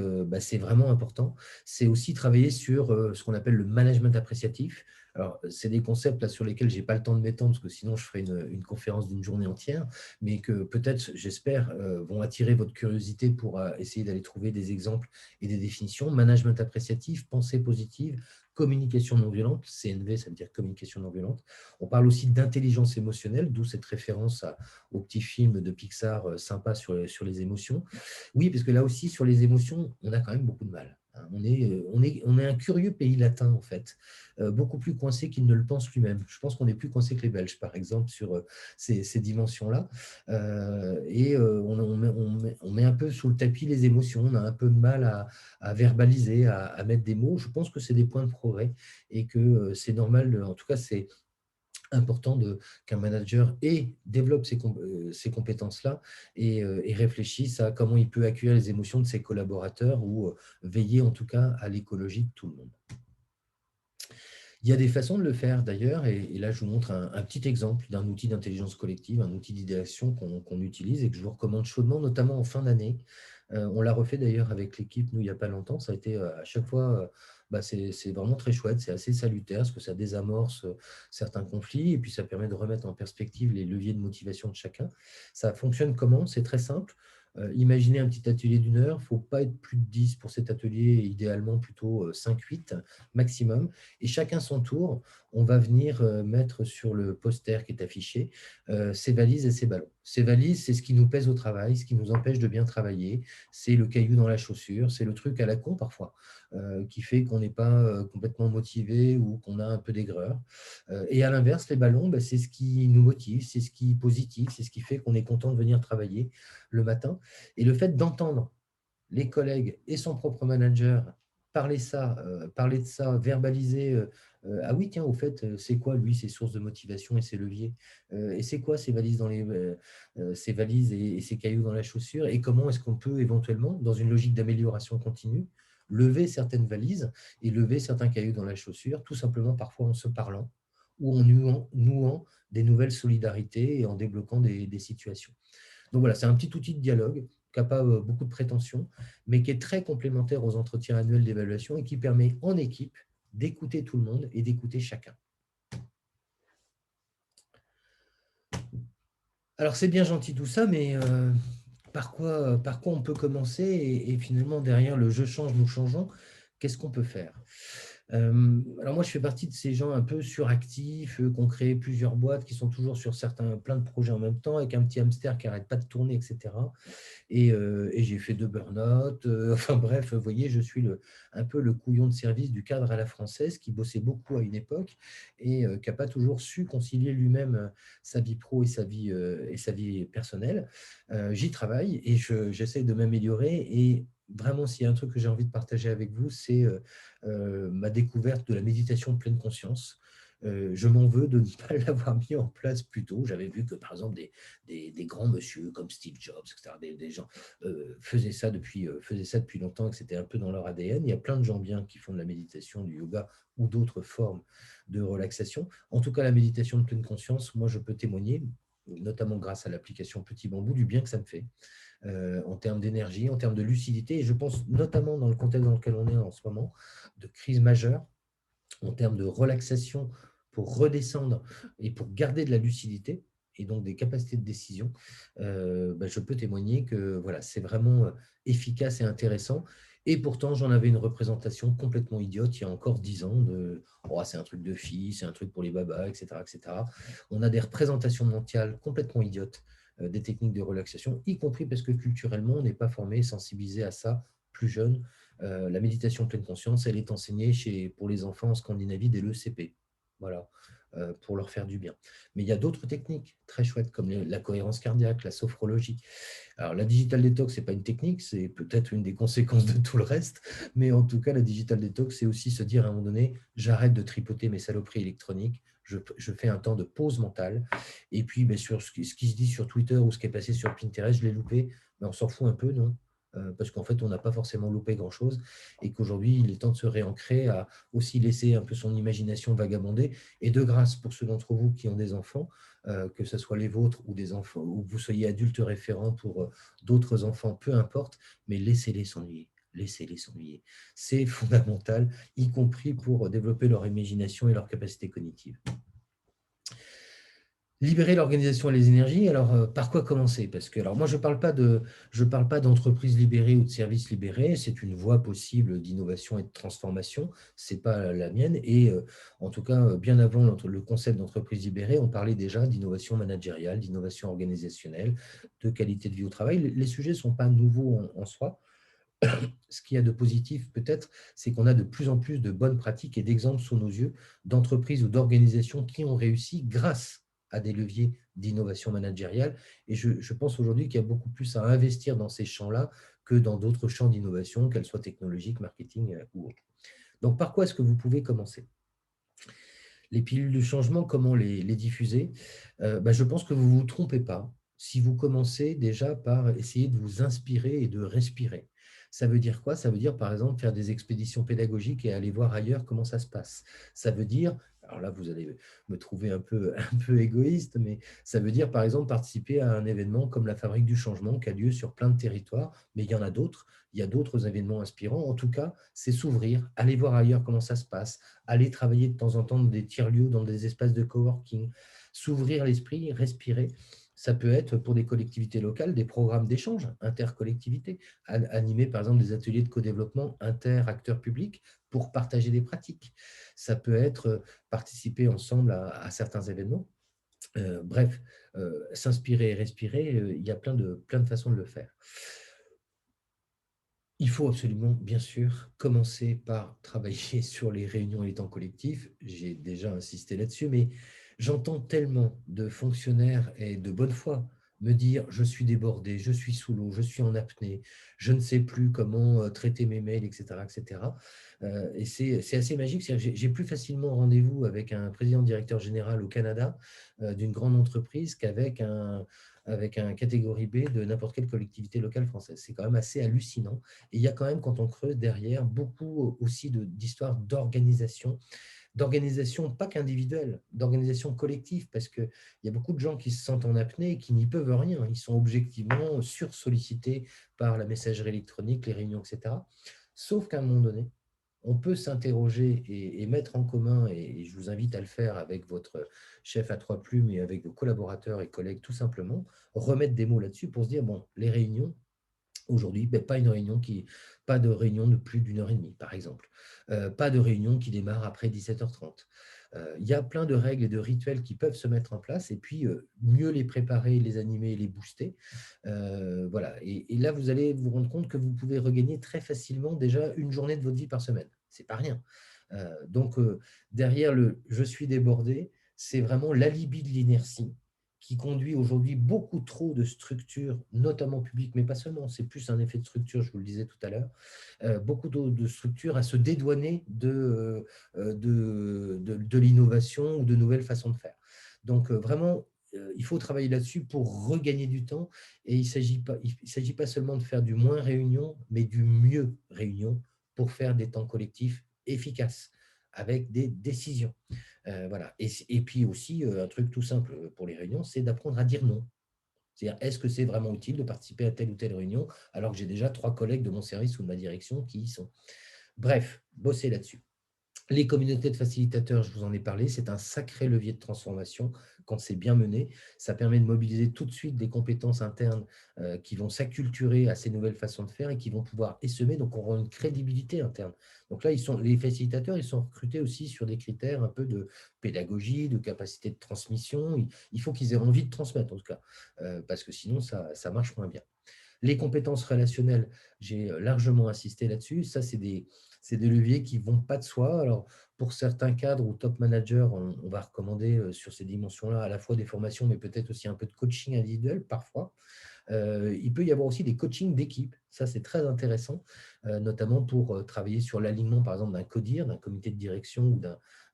vraiment important. C'est aussi travailler sur ce qu'on appelle le management appréciatif. Alors, c'est des concepts là, sur lesquels je n'ai pas le temps de m'étendre, parce que sinon, je ferai une conférence d'une journée entière, mais que peut-être, j'espère, vont attirer votre curiosité pour essayer d'aller trouver des exemples et des définitions. Management appréciatif, pensée positive, communication non violente, CNV, ça veut dire communication non violente. On parle aussi d'intelligence émotionnelle, d'où cette référence au petit film de Pixar sympa sur les émotions. Oui, parce que là aussi, sur les émotions, on a quand même beaucoup de mal. On est un curieux pays latin, en fait, beaucoup plus coincé qu'il ne le pense lui-même. Je pense qu'on est plus coincé que les Belges, par exemple, sur ces dimensions-là. On met un peu sous le tapis les émotions, on a un peu de mal à verbaliser, à mettre des mots. Je pense que c'est des points de progrès et que c'est normal, en tout cas, c'est important qu'un manager développe ces compétences-là et réfléchisse à comment il peut accueillir les émotions de ses collaborateurs ou veiller en tout cas à l'écologie de tout le monde. Il y a des façons de le faire d'ailleurs, et là je vous montre un petit exemple d'un outil d'intelligence collective, un outil d'idéation qu'on utilise et que je vous recommande chaudement, notamment en fin d'année. On l'a refait d'ailleurs avec l'équipe, nous, il n'y a pas longtemps. Ça a été à chaque fois, c'est vraiment très chouette, c'est assez salutaire parce que ça désamorce certains conflits et puis ça permet de remettre en perspective les leviers de motivation de chacun. Ça fonctionne comment? C'est très simple. Imaginez un petit atelier d'1 heure, il ne faut pas être plus de 10 pour cet atelier, idéalement plutôt 5-8 maximum. Et chacun son tour, on va venir mettre sur le poster qui est affiché ses valises et ses ballons. Ces valises, c'est ce qui nous pèse au travail, ce qui nous empêche de bien travailler, c'est le caillou dans la chaussure, c'est le truc à la con parfois, qui fait qu'on n'est pas complètement motivé ou qu'on a un peu d'aigreur. Et à l'inverse, les ballons, c'est ce qui nous motive, c'est ce qui est positif, c'est ce qui fait qu'on est content de venir travailler le matin. Et le fait d'entendre les collègues et son propre manager parler de ça, verbaliser, ah oui, tiens, au fait, c'est quoi, lui, ses sources de motivation et ses leviers et c'est quoi ces valises, ces valises et ces cailloux dans la chaussure, et comment est-ce qu'on peut éventuellement, dans une logique d'amélioration continue, lever certaines valises et lever certains cailloux dans la chaussure, tout simplement parfois en se parlant ou en nouant des nouvelles solidarités et en débloquant des situations. Donc voilà, c'est un petit outil de dialogue qui n'a pas beaucoup de prétention, mais qui est très complémentaire aux entretiens annuels d'évaluation et qui permet en équipe d'écouter tout le monde et d'écouter chacun. Alors c'est bien gentil tout ça, mais par quoi on peut commencer et finalement derrière le «je change, nous changeons», qu'est-ce qu'on peut faire? Alors moi, je fais partie de ces gens un peu suractifs, qui ont créé plusieurs boîtes, qui sont toujours sur plein de projets en même temps, avec un petit hamster qui n'arrête pas de tourner, etc. Et j'ai fait 2 burn-out, enfin bref, vous voyez, je suis un peu le couillon de service du cadre à la française qui bossait beaucoup à une époque et qui n'a pas toujours su concilier lui-même sa vie pro et sa vie personnelle. J'y travaille et j'essaie de m'améliorer, et vraiment, s'il y a un truc que j'ai envie de partager avec vous, c'est ma découverte de la méditation pleine conscience. Je m'en veux de ne pas l'avoir mis en place plus tôt. J'avais vu que, par exemple, des grands monsieur comme Steve Jobs, etc., des gens faisaient ça depuis longtemps et que c'était un peu dans leur ADN. Il y a plein de gens bien qui font de la méditation, du yoga ou d'autres formes de relaxation. En tout cas, la méditation de pleine conscience, moi, je peux témoigner, notamment grâce à l'application Petit Bambou, du bien que ça me fait en termes d'énergie, en termes de lucidité. Et je pense notamment dans le contexte dans lequel on est en ce moment, de crise majeure, en termes de relaxation pour redescendre et pour garder de la lucidité et donc des capacités de décision, je peux témoigner que voilà, c'est vraiment efficace et intéressant. Et pourtant, j'en avais une représentation complètement idiote il y a encore 10 ans de oh, c'est un truc de filles, c'est un truc pour les babas, etc., etc. On a des représentations mentales complètement idiotes des techniques de relaxation, y compris parce que culturellement, on n'est pas formé, sensibilisé à ça plus jeune. La méditation pleine conscience, elle est enseignée pour les enfants en Scandinavie dès le CP. Voilà, pour leur faire du bien. Mais il y a d'autres techniques très chouettes comme la cohérence cardiaque, la sophrologie. Alors, la digital detox, ce n'est pas une technique, c'est peut-être une des conséquences de tout le reste, mais en tout cas, la digital detox, c'est aussi se dire à un moment donné, j'arrête de tripoter mes saloperies électroniques, je fais un temps de pause mentale, et puis sur ce qui se dit sur Twitter ou ce qui est passé sur Pinterest, je l'ai loupé, mais on s'en fout un peu, non? Parce qu'en fait, on n'a pas forcément loupé grand-chose et qu'aujourd'hui, il est temps de se réancrer, à aussi laisser un peu son imagination vagabonder. Et de grâce, pour ceux d'entre vous qui ont des enfants, que ce soit les vôtres ou des enfants, ou que vous soyez adulte référent pour d'autres enfants, peu importe, mais laissez-les s'ennuyer. Laissez-les s'ennuyer. C'est fondamental, y compris pour développer leur imagination et leur capacité cognitive. Libérer l'organisation et les énergies, alors par quoi commencer? Parce que alors moi, je parle pas d'entreprise libérée ou de services libérés, c'est une voie possible d'innovation et de transformation, c'est pas la mienne. Et en tout cas, bien avant le concept d'entreprise libérée, on parlait déjà d'innovation managériale, d'innovation organisationnelle, de qualité de vie au travail. Les sujets ne sont pas nouveaux en soi. Ce qu'il y a de positif peut-être, c'est qu'on a de plus en plus de bonnes pratiques et d'exemples sous nos yeux d'entreprises ou d'organisations qui ont réussi grâce à des leviers d'innovation managériale. Et je pense aujourd'hui qu'il y a beaucoup plus à investir dans ces champs-là que dans d'autres champs d'innovation, qu'elles soient technologiques, marketing ou autres. Donc, par quoi est-ce que vous pouvez commencer? Les pilules de changement, comment les diffuser? Je pense que vous ne vous trompez pas si vous commencez déjà par essayer de vous inspirer et de respirer. Ça veut dire quoi? Ça veut dire, par exemple, faire des expéditions pédagogiques et aller voir ailleurs comment ça se passe. Ça veut dire, alors là, vous allez me trouver un peu égoïste, mais ça veut dire, par exemple, participer à un événement comme la Fabrique du Changement qui a lieu sur plein de territoires, mais il y en a d'autres. Il y a d'autres événements inspirants. En tout cas, c'est s'ouvrir, aller voir ailleurs comment ça se passe, aller travailler de temps en temps dans des tiers-lieux, dans des espaces de coworking, s'ouvrir l'esprit, respirer. Ça peut être pour des collectivités locales, des programmes d'échange intercollectivités, animer par exemple des ateliers de co-développement inter-acteurs publics pour partager des pratiques. Ça peut être participer ensemble à certains événements. Bref, s'inspirer et respirer, il y a plein de façons de le faire. Il faut absolument, bien sûr, commencer par travailler sur les réunions et les temps collectifs. J'ai déjà insisté là-dessus, mais j'entends tellement de fonctionnaires et de bonne foi me dire: je suis débordé, je suis sous l'eau, je suis en apnée, je ne sais plus comment traiter mes mails, etc. etc. Et c'est assez magique. J'ai plus facilement rendez-vous avec un président directeur général au Canada d'une grande entreprise avec un catégorie B de n'importe quelle collectivité locale française. C'est quand même assez hallucinant. Et il y a quand même, quand on creuse derrière, beaucoup aussi d'histoires d'organisation pas qu'individuelle, d'organisation collective, parce qu'il y a beaucoup de gens qui se sentent en apnée et qui n'y peuvent rien. Ils sont objectivement sursollicités par la messagerie électronique, les réunions, etc. Sauf qu'à un moment donné, on peut s'interroger et mettre en commun, et je vous invite à le faire avec votre chef à trois plumes et avec vos collaborateurs et collègues, tout simplement, remettre des mots là-dessus pour se dire, bon, les réunions, aujourd'hui, ben, pas de réunion de plus d'une heure et demie, par exemple. Pas de réunion qui démarre après 17h30. Il y a plein de règles et de rituels qui peuvent se mettre en place et puis mieux les préparer, les animer, les booster. Voilà. Et là, vous allez vous rendre compte que vous pouvez regagner très facilement déjà une journée de votre vie par semaine. C'est pas rien. Donc, derrière le « je suis débordé », c'est vraiment l'alibi de l'inertie qui conduit aujourd'hui beaucoup trop de structures, notamment publiques, mais pas seulement, c'est plus un effet de structure, je vous le disais tout à l'heure, beaucoup de structures à se dédouaner de l'innovation ou de nouvelles façons de faire. Donc, vraiment, il faut travailler là-dessus pour regagner du temps. Et il s'agit pas seulement de faire du moins réunion, mais du mieux réunion pour faire des temps collectifs efficaces, avec des décisions. Voilà. Et puis aussi, un truc tout simple pour les réunions, c'est d'apprendre à dire non. C'est-à-dire, est-ce que c'est vraiment utile de participer à telle ou telle réunion alors que j'ai déjà 3 collègues de mon service ou de ma direction qui y sont. Bref, bossez là-dessus. Les communautés de facilitateurs, je vous en ai parlé, c'est un sacré levier de transformation quand c'est bien mené. Ça permet de mobiliser tout de suite des compétences internes qui vont s'acculturer à ces nouvelles façons de faire et qui vont pouvoir essaimer, donc on aura une crédibilité interne. Donc là, les facilitateurs, ils sont recrutés aussi sur des critères un peu de pédagogie, de capacité de transmission. Il faut qu'ils aient envie de transmettre en tout cas, parce que sinon, ça marche moins bien. Les compétences relationnelles, j'ai largement insisté là-dessus. Ça, c'est des leviers qui ne vont pas de soi. Alors, pour certains cadres ou top managers, on va recommander sur ces dimensions-là à la fois des formations, mais peut-être aussi un peu de coaching individuel parfois. Il peut y avoir aussi des coachings d'équipe. Ça, c'est très intéressant, notamment pour travailler sur l'alignement, par exemple, d'un CODIR, d'un comité de direction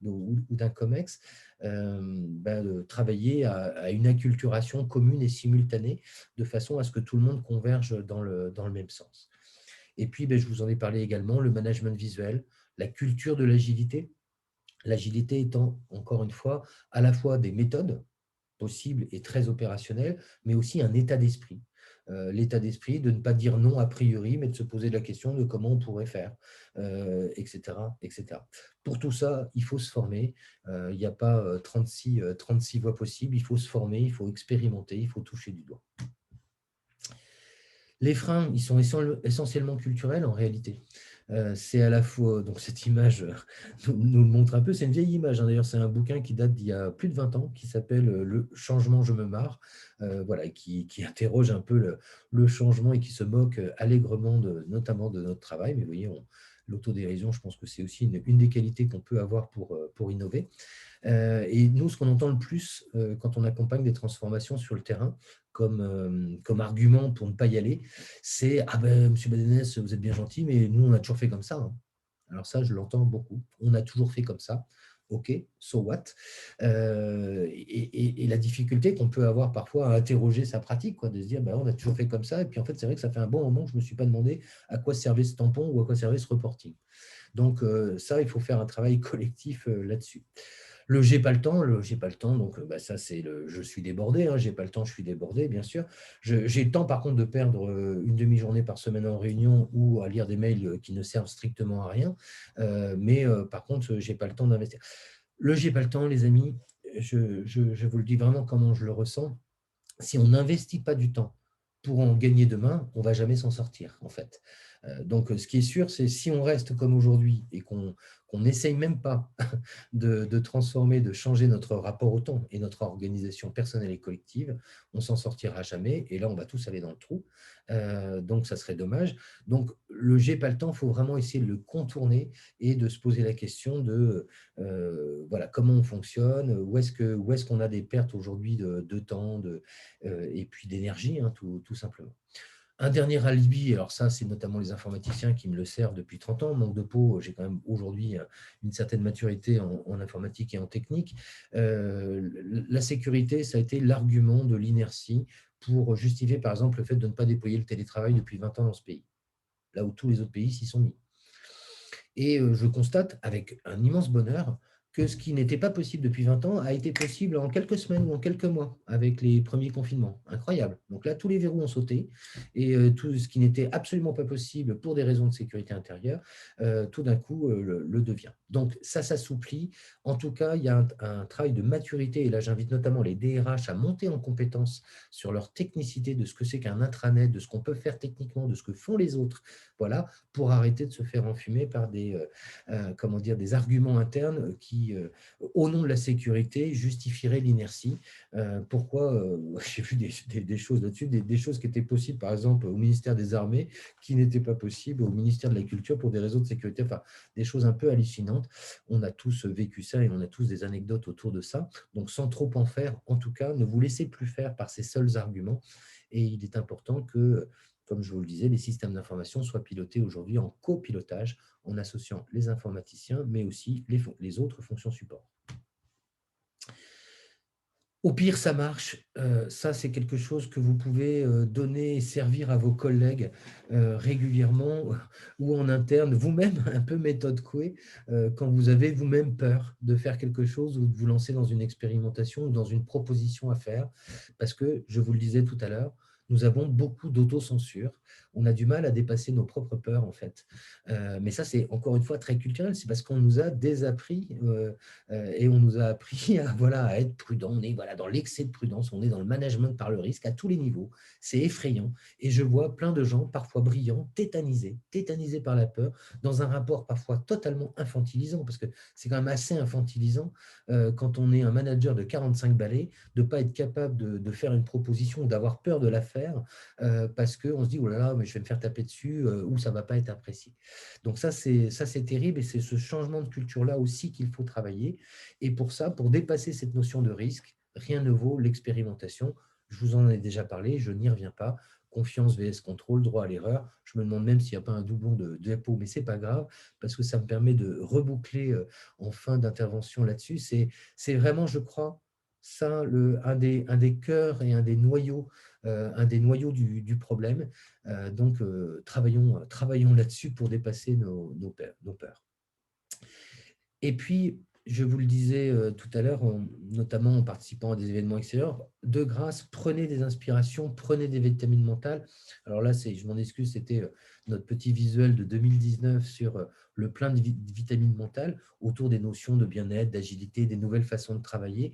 ou d'un COMEX, de travailler à une acculturation commune et simultanée, de façon à ce que tout le monde converge dans le même sens. Et puis, je vous en ai parlé également, le management visuel, la culture de l'agilité. L'agilité étant, encore une fois, à la fois des méthodes possible et très opérationnel, mais aussi un état d'esprit. L'état d'esprit de ne pas dire non a priori, mais de se poser la question de comment on pourrait faire, etc., etc. Pour tout ça, il faut se former. Il n'y a pas 36 voies possibles. Il faut se former, il faut expérimenter, il faut toucher du doigt. Les freins, ils sont essentiellement culturels en réalité. C'est à la fois, donc cette image nous le montre un peu, c'est une vieille image, hein. D'ailleurs c'est un bouquin qui date d'il y a plus de 20 ans, qui s'appelle Le changement, je me marre, voilà, qui interroge un peu le changement et qui se moque allègrement notamment de notre travail. Mais vous voyez, l'autodérision, je pense que c'est aussi une des qualités qu'on peut avoir pour innover. Et nous, ce qu'on entend le plus quand on accompagne des transformations sur le terrain, comme argument pour ne pas y aller, c'est « Ah ben, monsieur Badenès, vous êtes bien gentil, mais nous, on a toujours fait comme ça, hein. » Alors ça, je l'entends beaucoup. On a toujours fait comme ça. OK, so what? Et la difficulté qu'on peut avoir parfois à interroger sa pratique, quoi, de se dire on a toujours fait comme ça, et puis en fait, c'est vrai que ça fait un bon moment que je ne me suis pas demandé à quoi servait ce tampon ou à quoi servait ce reporting. Donc ça, il faut faire un travail collectif là-dessus. Le j'ai pas le temps, donc ça c'est le je suis débordé, hein, j'ai pas le temps, je suis débordé, bien sûr. J'ai le temps par contre de perdre une demi-journée par semaine en réunion ou à lire des mails qui ne servent strictement à rien, mais par contre, j'ai pas le temps d'investir. Le j'ai pas le temps, les amis, je vous le dis vraiment comment je le ressens. si on n'investit pas du temps pour en gagner demain, on ne va jamais s'en sortir, en fait. Donc, ce qui est sûr, c'est si on reste comme aujourd'hui et qu'on n'essaye même pas de transformer, de changer notre rapport au temps et notre organisation personnelle et collective, on s'en sortira jamais. Et là, on va tous aller dans le trou. Donc, ça serait dommage. Donc, le j'ai pas le temps, il faut vraiment essayer de le contourner et de se poser la question de voilà, comment on fonctionne, où est-ce qu'on a des pertes aujourd'hui de temps et puis d'énergie, hein, tout simplement. Un dernier alibi, alors ça, c'est notamment les informaticiens qui me le servent depuis 30 ans. Manque de peau, j'ai quand même aujourd'hui une certaine maturité en informatique et en technique. La sécurité, ça a été l'argument de l'inertie pour justifier, par exemple, le fait de ne pas déployer le télétravail depuis 20 ans dans ce pays, là où tous les autres pays s'y sont mis. Et je constate avec un immense bonheur que ce qui n'était pas possible depuis 20 ans a été possible en quelques semaines ou en quelques mois avec les premiers confinements. Incroyable. Donc là, tous les verrous ont sauté et tout ce qui n'était absolument pas possible pour des raisons de sécurité intérieure, tout d'un coup, le devient. Donc ça s'assouplit. En tout cas, il y a un travail de maturité et là, j'invite notamment les DRH à monter en compétence sur leur technicité de ce que c'est qu'un intranet, de ce qu'on peut faire techniquement, de ce que font les autres. Voilà, pour arrêter de se faire enfumer par comment dire, des arguments internes qui, au nom de la sécurité, justifieraient l'inertie. Pourquoi j'ai vu des choses là-dessus, des choses qui étaient possibles, par exemple, au ministère des Armées, qui n'étaient pas possibles au ministère de la Culture pour des raisons de sécurité, enfin, des choses un peu hallucinantes. On a tous vécu ça et on a tous des anecdotes autour de ça. Donc, sans trop en faire, en tout cas, ne vous laissez plus faire par ces seuls arguments. Et il est important que, comme je vous le disais, les systèmes d'information soient pilotés aujourd'hui en copilotage, en associant les informaticiens, mais aussi les autres fonctions support. Au pire, ça marche. Ça, c'est quelque chose que vous pouvez donner et servir à vos collègues régulièrement ou en interne, vous-même, un peu méthode Coué, quand vous avez vous-même peur de faire quelque chose ou de vous lancer dans une expérimentation ou dans une proposition à faire. Parce que, je vous le disais tout à l'heure, nous avons beaucoup d'autocensure. On a du mal à dépasser nos propres peurs, en fait. Mais ça, c'est encore une fois très culturel. C'est parce qu'on nous a désappris et on nous a appris à, voilà, à être prudent. On est voilà, dans l'excès de prudence, on est dans le management par le risque à tous les niveaux. C'est effrayant. Et je vois plein de gens, parfois brillants, tétanisés par la peur, dans un rapport parfois totalement infantilisant, parce que c'est quand même assez infantilisant quand on est un manager de 45 balais, de ne pas être capable de faire une proposition, d'avoir peur de la faire, parce qu'on se dit, oh là là, mais je vais me faire taper dessus, ou ça ne va pas être apprécié. Donc ça, c'est terrible, et c'est ce changement de culture-là aussi qu'il faut travailler. Et pour ça, pour dépasser cette notion de risque, rien ne vaut l'expérimentation. Je vous en ai déjà parlé, je n'y reviens pas. Confiance vs contrôle, droit à l'erreur. Je me demande même s'il n'y a pas un doublon de dépôt, mais ce n'est pas grave, parce que ça me permet de reboucler en fin d'intervention là-dessus. C'est vraiment, je crois, ça, un des cœurs et un des noyaux du problème. Donc, travaillons là-dessus pour dépasser nos peurs. Et puis, je vous le disais tout à l'heure, notamment en participant à des événements extérieurs, de grâce, prenez des inspirations, prenez des vitamines mentales. Alors là, je m'en excuse, c'était notre petit visuel de 2019 sur le plein de vitamines mentales autour des notions de bien-être, d'agilité, des nouvelles façons de travailler.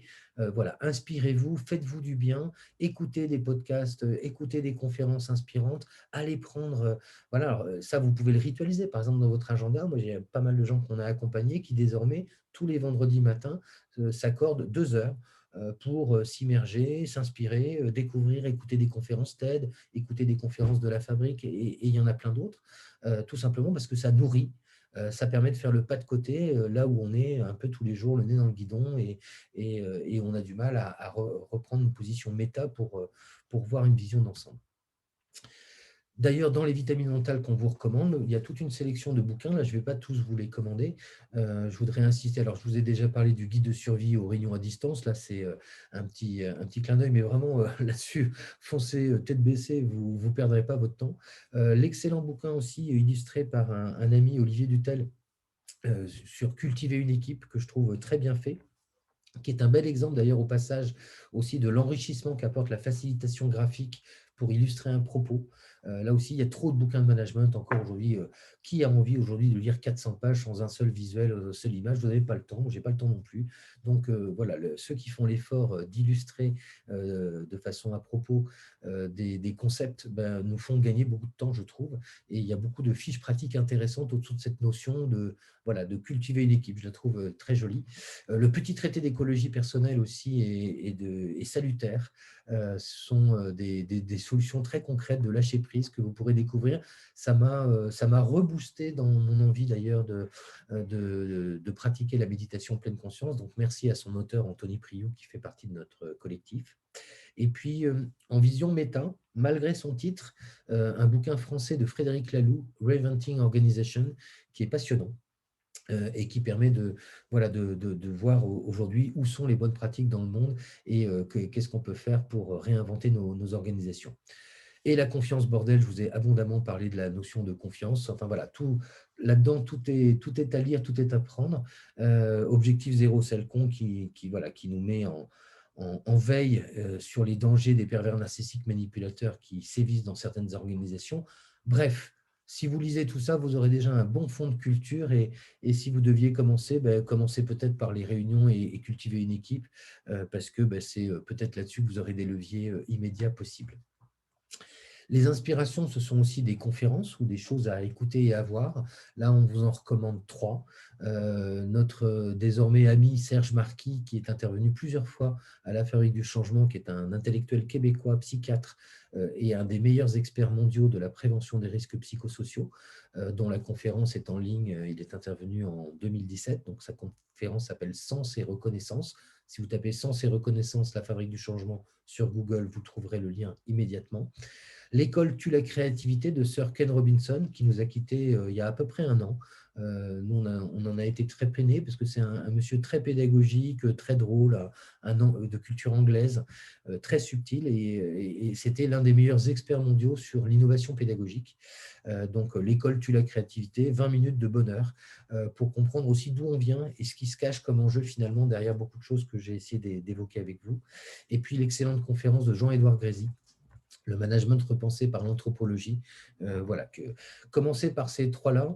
Voilà, inspirez-vous, faites-vous du bien, écoutez des podcasts, écoutez des conférences inspirantes, allez prendre voilà, alors, ça, vous pouvez le ritualiser, par exemple, dans votre agenda. Moi, j'ai pas mal de gens qu'on a accompagnés qui, désormais, tous les vendredis matins, s'accordent 2 heures pour s'immerger, s'inspirer, découvrir, écouter des conférences TED, écouter des conférences de la fabrique, et il y en a plein d'autres, tout simplement parce que ça nourrit. Ça permet de faire le pas de côté là où on est un peu tous les jours, le nez dans le guidon, et on a du mal à reprendre une position méta pour voir une vision d'ensemble. D'ailleurs, dans les vitamines mentales qu'on vous recommande, il y a toute une sélection de bouquins. Là, je ne vais pas tous vous les commander. Je voudrais insister. Alors, je vous ai déjà parlé du guide de survie aux réunions à distance. Là, c'est un petit clin d'œil, mais vraiment là-dessus, foncez tête baissée, vous ne perdrez pas votre temps. L'excellent bouquin aussi, illustré par un ami, Olivier Dutel, sur cultiver une équipe, que je trouve très bien fait, qui est un bel exemple d'ailleurs au passage aussi de l'enrichissement qu'apporte la facilitation graphique pour illustrer un propos. Là aussi, il y a trop de bouquins de management encore aujourd'hui. Qui a envie aujourd'hui de lire 400 pages sans un seul visuel, seule image? Vous n'avez pas le temps, je n'ai pas le temps non plus. Donc voilà, ceux qui font l'effort d'illustrer de façon à propos des concepts nous font gagner beaucoup de temps, je trouve. Et il y a beaucoup de fiches pratiques intéressantes autour de cette notion voilà, de cultiver une équipe. Je la trouve très jolie. Le petit traité d'écologie personnelle aussi est salutaire. Ce sont des solutions très concrètes de lâcher prise que vous pourrez découvrir. Ça m'a reboosté dans mon envie d'ailleurs de pratiquer la méditation pleine conscience. Donc merci à son auteur Anthony Priou qui fait partie de notre collectif. Et puis en vision méta, malgré son titre, un bouquin français de Frédéric Laloux, Reinventing Organization, qui est passionnant et qui permet voilà, de voir aujourd'hui où sont les bonnes pratiques dans le monde et qu'est-ce qu'on peut faire pour réinventer nos organisations. Et la confiance, bordel, je vous ai abondamment parlé de la notion de confiance. Enfin voilà, tout là-dedans, tout est à lire, tout est à prendre. Objectif zéro, c'est le con voilà, qui nous met en veille sur les dangers des pervers narcissiques manipulateurs qui sévissent dans certaines organisations. Bref, si vous lisez tout ça, vous aurez déjà un bon fond de culture et si vous deviez commencer, commencez peut-être par les réunions et cultiver une équipe parce que c'est peut-être là-dessus que vous aurez des leviers immédiats possibles. Les inspirations, ce sont aussi des conférences ou des choses à écouter et à voir. Là, on vous en recommande 3. Notre désormais ami Serge Marquis, qui est intervenu plusieurs fois à la Fabrique du Changement, qui est un intellectuel québécois, psychiatre, et un des meilleurs experts mondiaux de la prévention des risques psychosociaux, dont la conférence est en ligne. Il est intervenu en 2017, donc sa conférence s'appelle Sens et reconnaissance. Si vous tapez Sens et reconnaissance, la Fabrique du Changement sur Google, vous trouverez le lien immédiatement. L'école tue la créativité de Sir Ken Robinson, qui nous a quittés il y a à peu près un an. Nous, on en a été très peinés parce que c'est un monsieur très pédagogique, très drôle, de culture anglaise, très subtil et c'était l'un des meilleurs experts mondiaux sur l'innovation pédagogique. Donc, l'école tue la créativité, 20 minutes de bonheur pour comprendre aussi d'où on vient et ce qui se cache comme enjeu finalement derrière beaucoup de choses que j'ai essayé d'évoquer avec vous. Et puis, l'excellente conférence de Jean-Édouard Grézy, le management repensé par l'anthropologie. Voilà, commencer par ces 3-là,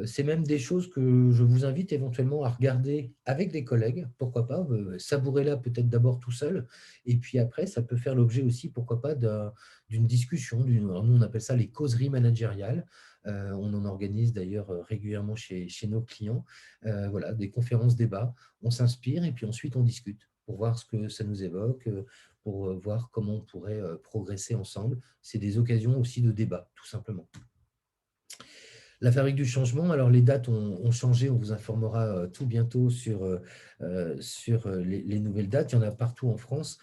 c'est même des choses que je vous invite éventuellement à regarder avec des collègues, pourquoi pas, savourer-la peut-être d'abord tout seul, et puis après, ça peut faire l'objet aussi, pourquoi pas, d'une discussion, nous on appelle ça les causeries managériales. On en organise d'ailleurs régulièrement chez nos clients. Voilà, des conférences débats, on s'inspire et puis ensuite on discute pour voir ce que ça nous évoque, pour voir comment on pourrait progresser ensemble. C'est des occasions aussi de débat, tout simplement. La Fabrique du Changement, alors les dates ont changé, on vous informera tout bientôt sur les nouvelles dates. Il y en a partout en France.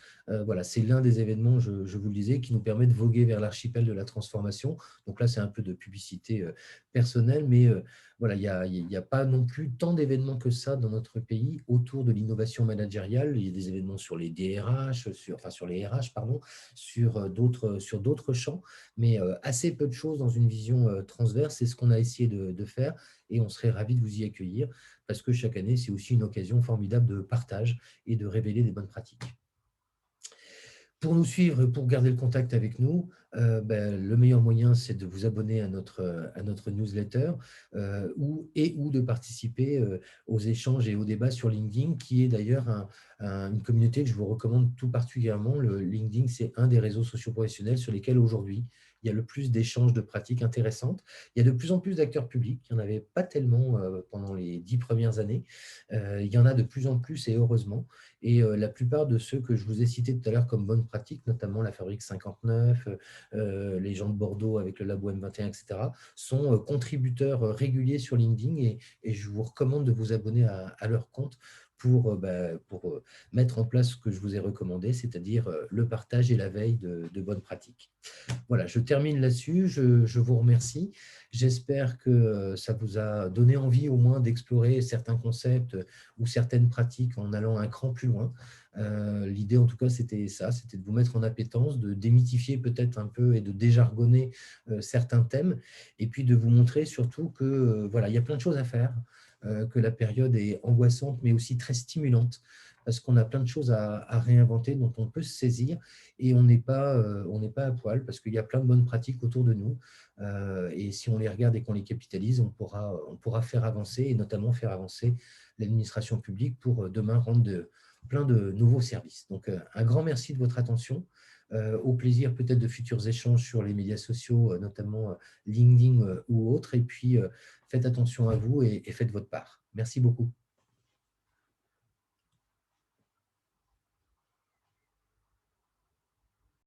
Voilà, c'est l'un des événements, je vous le disais, qui nous permet de voguer vers l'archipel de la transformation. Donc là, c'est un peu de publicité personnelle, mais voilà, il n'y a pas non plus tant d'événements que ça dans notre pays autour de l'innovation managériale. Il y a des événements sur les DRH, sur les RH, pardon, sur d'autres champs, mais assez peu de choses dans une vision transverse. C'est ce qu'on a essayé de faire et on serait ravis de vous y accueillir parce que chaque année, c'est aussi une occasion formidable de partage et de révéler des bonnes pratiques. Pour nous suivre, pour garder le contact avec nous, le meilleur moyen, c'est de vous abonner à notre newsletter ou de participer aux échanges et aux débats sur LinkedIn, qui est d'ailleurs une communauté que je vous recommande tout particulièrement. Le LinkedIn, c'est un des réseaux sociaux professionnels sur lesquels aujourd'hui, il y a le plus d'échanges de pratiques intéressantes. Il y a de plus en plus d'acteurs publics. Il n'y en avait pas tellement pendant les 10 premières années. Il y en a de plus en plus et heureusement. Et la plupart de ceux que je vous ai cités tout à l'heure comme bonnes pratiques, notamment la Fabrique 59, les gens de Bordeaux avec le Labo M21, etc., sont contributeurs réguliers sur LinkedIn et je vous recommande de vous abonner à leur compte pour mettre en place ce que je vous ai recommandé, c'est-à-dire le partage et la veille de bonnes pratiques. Voilà, je termine là-dessus. Je vous remercie. J'espère que ça vous a donné envie au moins d'explorer certains concepts ou certaines pratiques en allant un cran plus loin. L'idée, en tout cas, c'était ça, c'était de vous mettre en appétence, de démythifier peut-être un peu et de déjargonner certains thèmes, et puis de vous montrer surtout que voilà, il y a plein de choses à faire. que la période est angoissante, mais aussi très stimulante, parce qu'on a plein de choses à réinventer dont on peut se saisir et on n'est pas à poil parce qu'il y a plein de bonnes pratiques autour de nous. Et si on les regarde et qu'on les capitalise, on pourra faire avancer et notamment faire avancer l'administration publique pour demain rendre plein de nouveaux services. Donc, un grand merci de votre attention. Au plaisir peut-être de futurs échanges sur les médias sociaux, notamment LinkedIn ou autres. Et puis, faites attention à vous et faites votre part. Merci beaucoup.